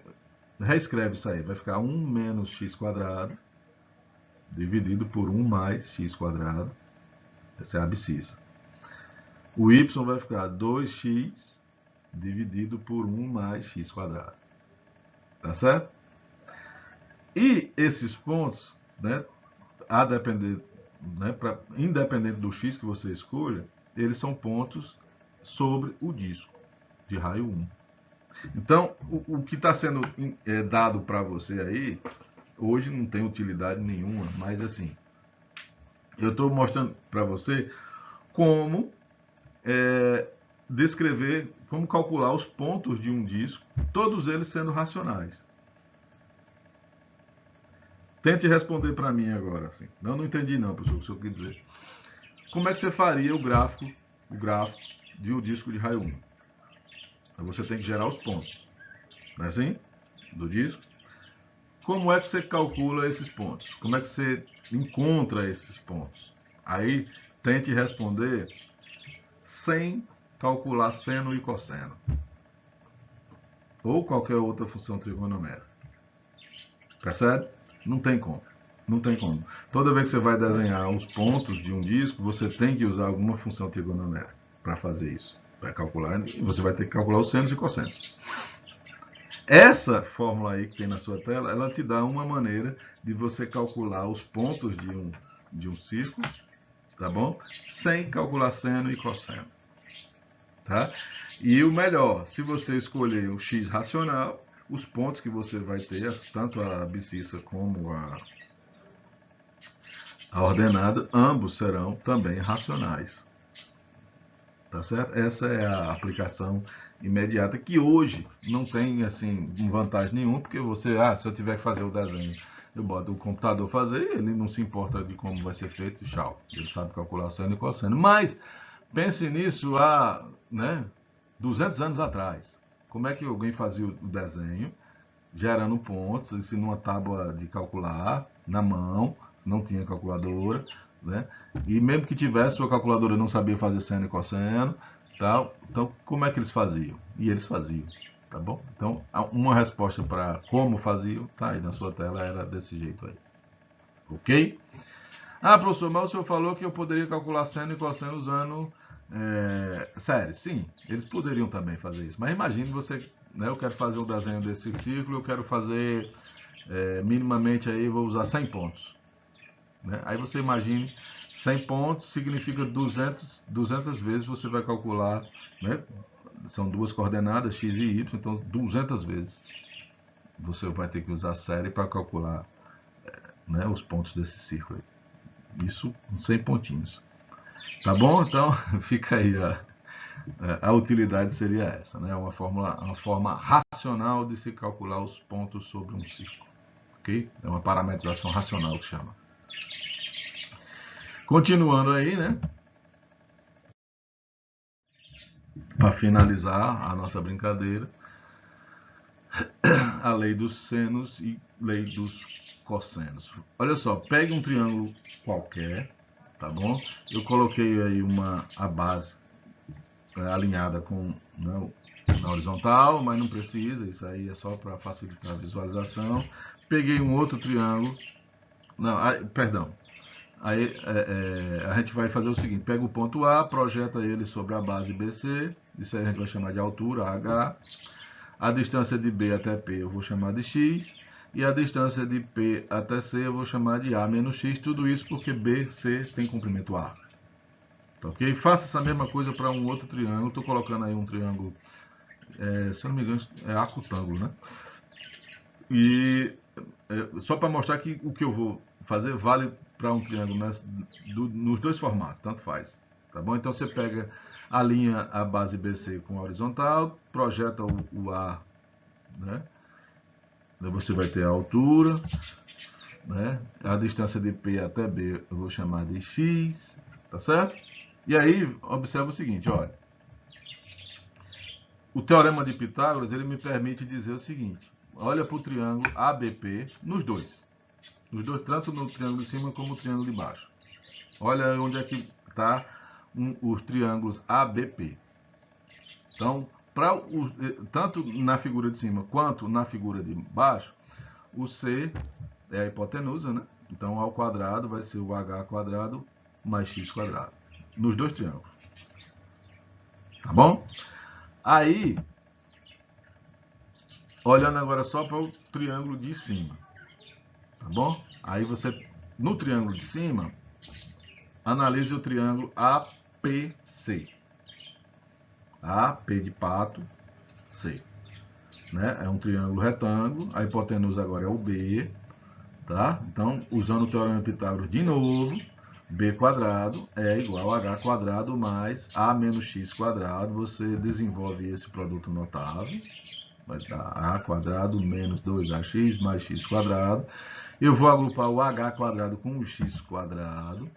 Reescreve isso aí, vai ficar 1 menos x quadrado dividido por 1 mais x quadrado. Essa é a abscissa. O y vai ficar 2x dividido por 1 mais x quadrado. Tá certo? E esses pontos, né, a depender, né, independente do x que você escolha, eles são pontos sobre o disco de raio 1. Então, o que está sendo dado para você aí, hoje não tem utilidade nenhuma, mas assim, eu estou mostrando para você como descrever, como calcular os pontos de um disco, todos eles sendo racionais. Tente responder para mim agora. Assim. Não entendi não, professor, o que o senhor quer dizer. Como é que você faria o gráfico de um disco de raio 1? Então você tem que gerar os pontos, não é assim? Do disco. Como é que você calcula esses pontos? Como é que você encontra esses pontos? Aí tente responder sem calcular seno e cosseno. Ou qualquer outra função trigonométrica. Percebe? Não tem como. Não tem como. Toda vez que você vai desenhar os pontos de um disco, você tem que usar alguma função trigonométrica para fazer isso. Para calcular, e você vai ter que calcular os senos e cossenos. Essa fórmula aí que tem na sua tela, ela te dá uma maneira de você calcular os pontos de um círculo, tá bom? Sem calcular seno e cosseno. Tá? E o melhor, se você escolher o x racional, os pontos que você vai ter, tanto a abscissa como a ordenada, ambos serão também racionais. Tá certo? Essa é a aplicação imediata que hoje não tem assim vantagem nenhuma, porque você, se eu tiver que fazer o desenho, eu boto o computador fazer, ele não se importa de como vai ser feito, tchau. Ele sabe calcular seno e cosseno. Mas pense nisso há, 200 anos atrás. Como é que alguém fazia o desenho, gerando pontos, assim, numa tábua de calcular, na mão, não tinha calculadora, né? E mesmo que tivesse, sua calculadora não sabia fazer seno e cosseno, tal. Então, como é que eles faziam? E eles faziam, tá bom? Então, uma resposta para como faziam, tá aí na sua tela, era desse jeito aí. Ok? Professor, mas o senhor falou que eu poderia calcular seno e cosseno usando série. Sim, eles poderiam também fazer isso. Mas imagine você, né, eu quero fazer um desenho desse círculo, eu quero fazer minimamente aí, vou usar 100 pontos. Né? Aí você imagine 100 pontos significa 200 vezes você vai calcular, né? São duas coordenadas, x e y, então 200 vezes você vai ter que usar a série para calcular, né, os pontos desse círculo. Isso 100 pontinhos. Tá bom? Então fica aí a utilidade seria essa, né? Uma forma racional de se calcular os pontos sobre um círculo. Ok? É uma parametrização racional que chama. Continuando aí, né? Para finalizar a nossa brincadeira, a lei dos senos e lei dos cossenos. Olha só, pegue um triângulo qualquer, tá bom? Eu coloquei aí a base alinhada com, né, na horizontal, mas não precisa, isso aí é só para facilitar a visualização. Peguei um outro triângulo, não, perdão, aí a gente vai fazer o seguinte, pega o ponto A, projeta ele sobre a base BC, isso aí a gente vai chamar de altura, H, a distância de B até P eu vou chamar de X, e a distância de P até C eu vou chamar de A menos X, tudo isso porque BC tem comprimento A. Tá ok? Faça essa mesma coisa para um outro triângulo, estou colocando aí um triângulo, se eu não me engano, é acutângulo, né? E só para mostrar que o que eu vou fazer vale para um triângulo nos dois formatos, tanto faz. Tá bom? Então você pega a linha, a base BC com a horizontal, projeta o A, né? Daí você vai ter a altura, né? A distância de P até B eu vou chamar de X, tá certo? E aí, observa o seguinte, olha. O teorema de Pitágoras, ele me permite dizer o seguinte. Olha para o triângulo ABP nos dois. Tanto no triângulo de cima como no triângulo de baixo. Olha onde é que tá os triângulos ABP. Então, tanto na figura de cima quanto na figura de baixo, o C é a hipotenusa, né? Então, ao quadrado vai ser o H quadrado mais X quadrado, nos dois triângulos. Tá bom? Aí, olhando agora só para o triângulo de cima. Tá bom? Aí você, no triângulo de cima, analise o triângulo APC. A, P de pato, C. Né? É um triângulo retângulo, a hipotenusa agora é o B, tá? Então, usando o teorema de Pitágoras de novo, B quadrado é igual a H quadrado mais A menos X quadrado. Você desenvolve esse produto notável, vai dar A quadrado menos 2AX mais X quadrado. Eu vou agrupar o H quadrado com o X quadrado.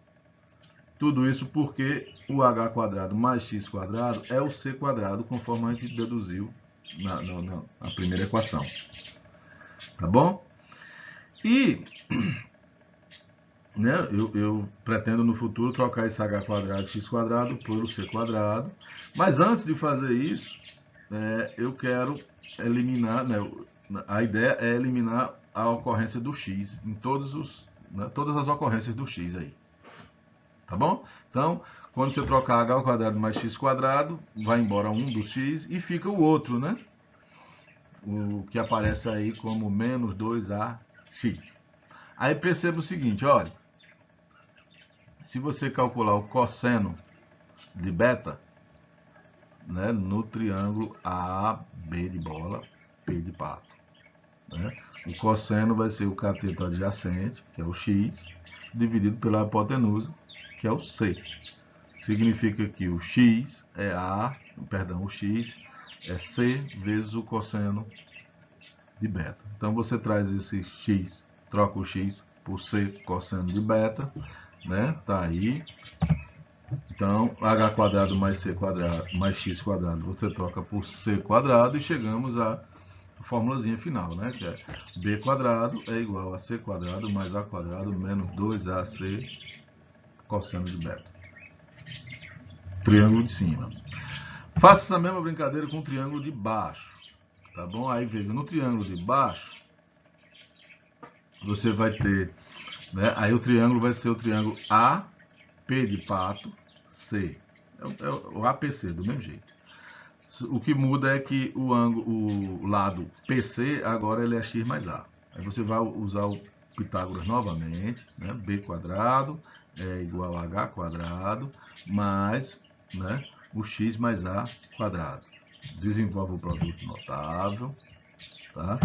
Tudo isso porque o H quadrado mais X quadrado é o C quadrado, conforme a gente deduziu na primeira equação. Tá bom? E né, eu pretendo no futuro trocar esse H quadrado X quadrado por C quadrado. Mas antes de fazer isso, eu quero eliminar, né, a ideia é eliminar a ocorrência do X em todas as ocorrências do X aí. Tá bom? Então, quando você trocar H ao quadrado mais X quadrado, vai embora um do X e fica o outro, né? O que aparece aí como menos 2AX. Aí perceba o seguinte, olha. Se você calcular o cosseno de beta, né, no triângulo AB de bola, P de pato, né, o cosseno vai ser o cateto adjacente, que é o X, dividido pela hipotenusa, que é o C. Significa que o X é o X é C vezes o cosseno de beta. Então você traz esse X, troca o X por C cosseno de beta, né? Tá aí. Então, H quadrado mais C quadrado mais X quadrado, você troca por C quadrado e chegamos à formulazinha final, né? Que é B quadrado é igual a C quadrado mais A quadrado menos 2AC cosseno de beta. Triângulo de cima. Faça essa mesma brincadeira com o triângulo de baixo, tá bom? Aí veja, no triângulo de baixo, você vai ter, né? Aí o triângulo vai ser o triângulo AP de pato, C. É o APC, do mesmo jeito. O que muda é que o lado PC agora ele é x mais A. Aí você vai usar o Pitágoras novamente, né? B quadrado é igual a H quadrado mais, né, o x mais A quadrado. Desenvolve o produto notável, tá?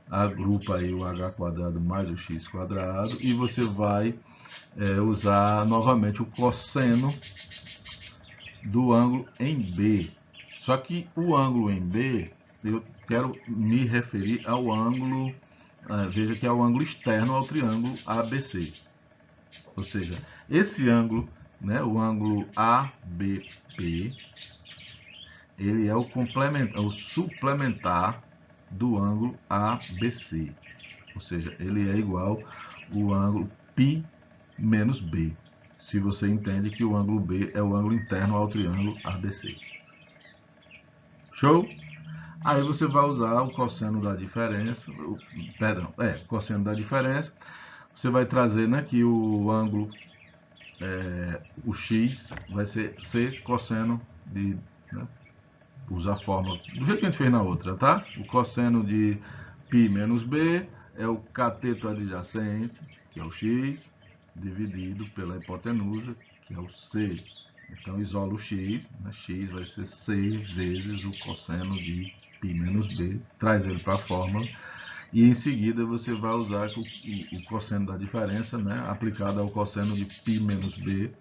Agrupa aí o H quadrado mais o x quadrado e você vai usar novamente o cosseno do ângulo em B. Só que o ângulo em B, eu quero me referir ao ângulo, veja que é o ângulo externo ao triângulo ABC. Ou seja, esse ângulo, né, o ângulo ABP, ele é o suplementar do ângulo ABC. Ou seja, ele é igual ao ângulo π menos B. Se você entende que o ângulo B é o ângulo interno ao triângulo ABC. Show? Aí você vai usar o cosseno da diferença, cosseno da diferença. Você vai trazer, né, que o ângulo, o x vai ser C cosseno de, né, usar a fórmula do jeito que a gente fez na outra, tá? O cosseno de π menos B é o cateto adjacente, que é o x, dividido pela hipotenusa, que é o C. Então, isola o x, né? X vai ser C vezes o cosseno de π menos B, traz ele para a fórmula, e em seguida você vai usar o cosseno da diferença, né, aplicado ao cosseno de π menos B.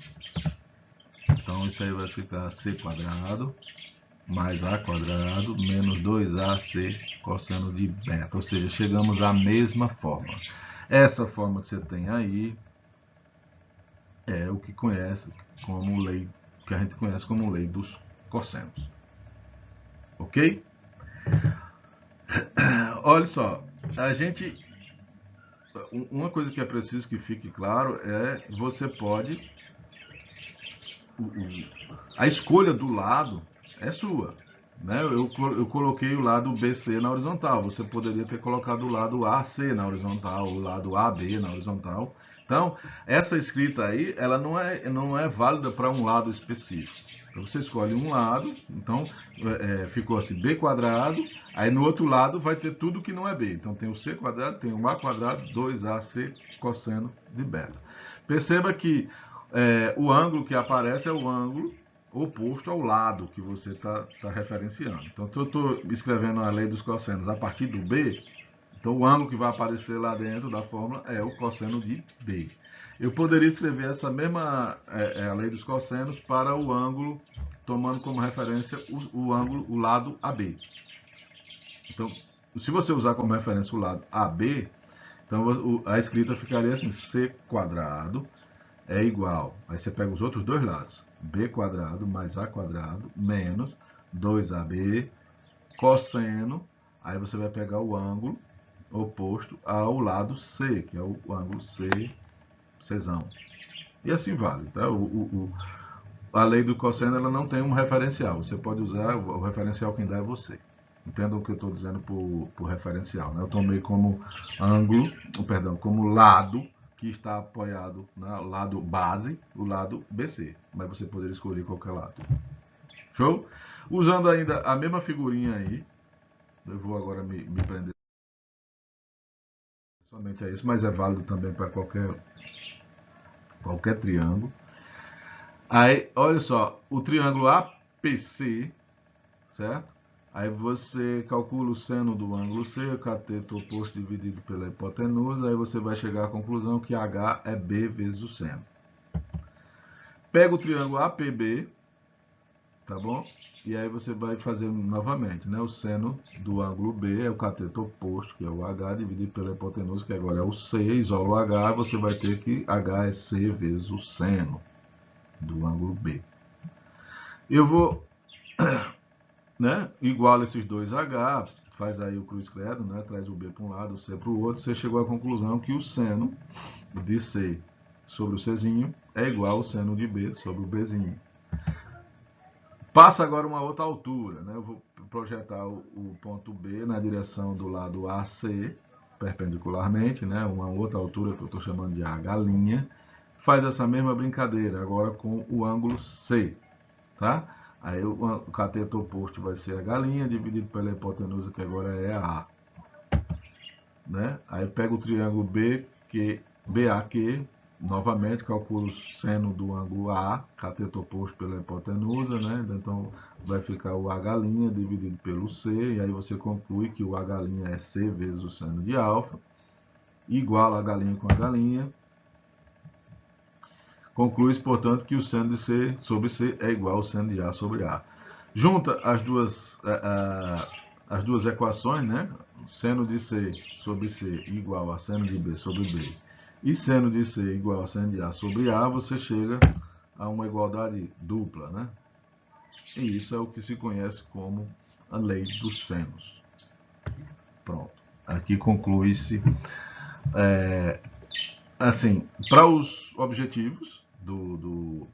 Então, isso aí vai ficar C quadrado mais A quadrado menos 2AC cosseno de beta, ou seja, chegamos à mesma fórmula. Essa fórmula que você tem aí é o que que a gente conhece como lei dos cossenos. Ok? Olha só, uma coisa que é preciso que fique claro é você pode a escolha do lado é sua. Né? Eu coloquei o lado BC na horizontal. Você poderia ter colocado o lado AC na horizontal, o lado AB na horizontal. Então, essa escrita aí, ela não é válida para um lado específico. Então, você escolhe um lado, então ficou assim, B quadrado, aí no outro lado vai ter tudo que não é B. Então, tem o C quadrado, tem o A quadrado, 2AC cosseno de beta. Perceba que o ângulo que aparece é o ângulo oposto ao lado que você está referenciando. Então, se eu estou escrevendo a lei dos cossenos a partir do B, então o ângulo que vai aparecer lá dentro da fórmula é o cosseno de B. Eu poderia escrever essa mesma a lei dos cossenos para o ângulo, tomando como referência o ângulo, o lado AB. Então, se você usar como referência o lado AB, então a escrita ficaria assim, C quadrado é igual, aí você pega os outros dois lados, B quadrado mais A quadrado menos 2AB cosseno, aí você vai pegar o ângulo oposto ao lado C, que é o ângulo Czão. E assim vale. Tá? A lei do cosseno ela não tem um referencial, você pode usar, o referencial quem dá é você. Entendam o que eu estou dizendo por referencial. Né? Eu tomei como ângulo, perdão, como lado que está apoiado no lado base, o lado BC. Mas você poderia escolher qualquer lado. Show? Usando ainda a mesma figurinha aí, eu vou agora me prender somente a isso, mas é válido também para qualquer triângulo. Aí, olha só, o triângulo APC, certo? Aí você calcula o seno do ângulo C, o cateto oposto dividido pela hipotenusa, aí você vai chegar à conclusão que H é B vezes o seno. Pega o triângulo APB, tá bom? E aí você vai fazer novamente, né? O seno do ângulo B é o cateto oposto, que é o H, dividido pela hipotenusa, que agora é o C, isola o H, você vai ter que H é C vezes o seno do ângulo B. Eu vou, né? Iguala esses dois H, faz aí o cruz credo, né? Traz o B para um lado, o C para o outro, você chegou à conclusão que o seno de C sobre o Czinho é igual ao seno de B sobre o Bzinho. Passa agora uma outra altura, né? Eu vou projetar o ponto B na direção do lado AC, perpendicularmente, né? Uma outra altura que eu estou chamando de H'. Faz essa mesma brincadeira, agora com o ângulo C, tá? Aí o cateto oposto vai ser H', dividido pela hipotenusa, que agora é a A. Né? Aí pega o triângulo BAQ, novamente calcula o seno do ângulo A, cateto oposto pela hipotenusa, né? Então vai ficar o H' dividido pelo C, e aí você conclui que o H' é C vezes o seno de alfa, igual a H' com H'. Conclui, portanto, que o seno de C sobre C é igual ao seno de A sobre A. Junta as duas equações, né? Seno de C sobre C igual a seno de B sobre B e seno de C igual a seno de A sobre A, você chega a uma igualdade dupla, né? E isso é o que se conhece como a lei dos senos. Pronto. Aqui conclui-se, assim, para os objetivos do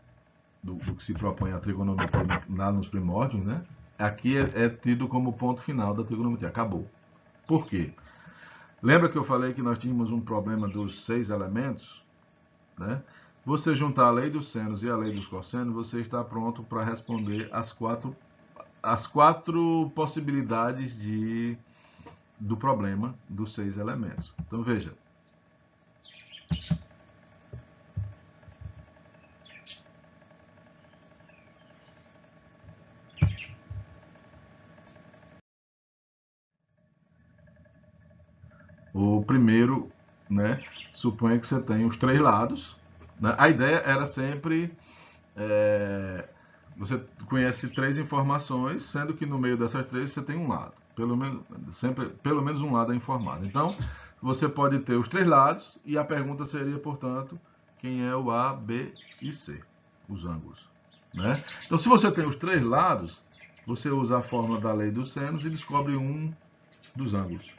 que se propõe a trigonometria lá nos primórdios, né? Aqui é tido como ponto final da trigonometria. Acabou. Por quê? Lembra que eu falei que nós tínhamos um problema dos 6 elementos? Né? Você juntar a lei dos senos e a lei dos cossenos, você está pronto para responder as quatro possibilidades do problema dos 6 elementos. Então veja. O primeiro, né, suponha que você tem os 3 lados. Né? A ideia era sempre você conhece 3 informações, sendo que no meio dessas 3 você tem um lado. Pelo menos um lado é informado. Então, você pode ter os 3 lados e a pergunta seria, portanto, quem é o A, B e C, os ângulos. Né? Então, se você tem os 3 lados, você usa a fórmula da lei dos senos e descobre um dos ângulos.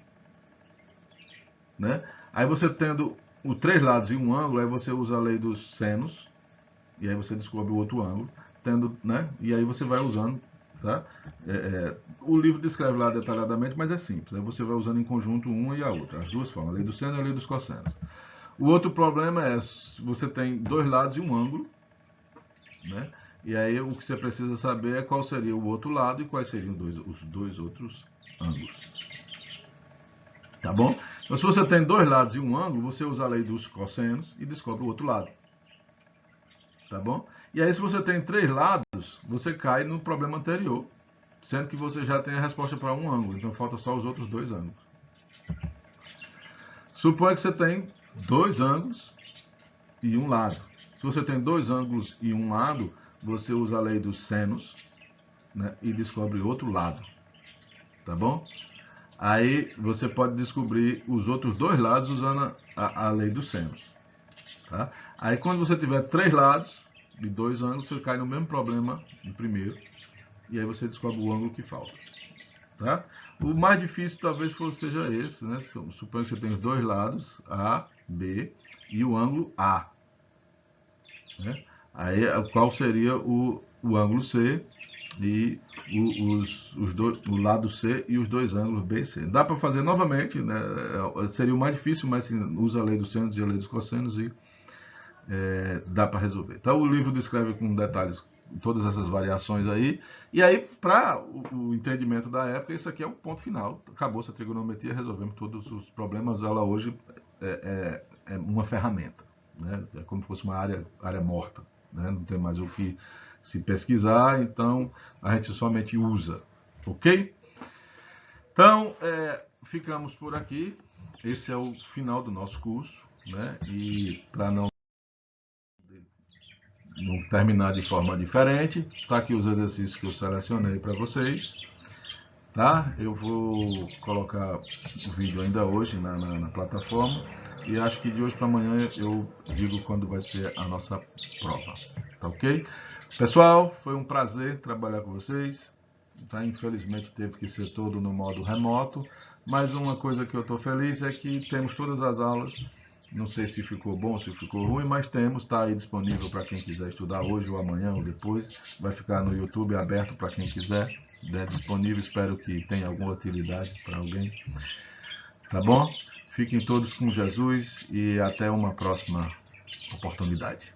Né? Aí você tendo os 3 lados e um ângulo, aí você usa a lei dos senos, e aí você descobre o outro ângulo, tendo, né? E aí você vai usando, tá? O livro descreve lá detalhadamente, mas é simples. Aí você vai usando em conjunto uma e a outra, as duas formas, a lei do seno e a lei dos cossenos. O outro problema é você tem dois lados e um ângulo, né? E aí o que você precisa saber é qual seria o outro lado e quais seriam os dois outros ângulos. Tá bom? Então, se você tem dois lados e um ângulo, você usa a lei dos cossenos e descobre o outro lado. Tá bom? E aí, se você tem três lados, você cai no problema anterior, sendo que você já tem a resposta para um ângulo, então falta só os outros dois ângulos. Suponha que você tem dois ângulos e um lado. Se você tem dois ângulos e um lado, você usa a lei dos senos, né, e descobre outro lado. Tá bom? Aí você pode descobrir os outros dois lados usando a lei dos senos. Tá? Aí quando você tiver três lados de dois ângulos, você cai no mesmo problema do primeiro. E aí você descobre o ângulo que falta. Tá? O mais difícil talvez seja esse, né? Suponha que você tem os dois lados, A, B, e o ângulo A. Né? Aí qual seria o ângulo C e o lado C e os dois ângulos B e C. Dá para fazer novamente, né? Seria o mais difícil, mas usa a lei dos senos e a lei dos cossenos e dá para resolver. Então o livro descreve com detalhes todas essas variações aí, e aí para o entendimento da época, isso aqui é um ponto final. Acabou-se a trigonometria, resolvemos todos os problemas, ela hoje é uma ferramenta, né? É como se fosse uma área morta, né? Não tem mais o que se pesquisar, então a gente somente usa, ok? Então, ficamos por aqui, esse é o final do nosso curso, né? E para não terminar de forma diferente, tá aqui os exercícios que eu selecionei para vocês, tá? Eu vou colocar o vídeo ainda hoje na plataforma e acho que de hoje para amanhã eu digo quando vai ser a nossa prova, tá ok? Pessoal, foi um prazer trabalhar com vocês, tá? Infelizmente teve que ser todo no modo remoto, mas uma coisa que eu estou feliz é que temos todas as aulas. Não sei se ficou bom, se ficou ruim, mas temos, está aí disponível para quem quiser estudar hoje ou amanhã ou depois. Vai ficar no YouTube aberto para quem quiser, disponível. Espero que tenha alguma utilidade para alguém. Tá bom? Fiquem todos com Jesus e até uma próxima oportunidade.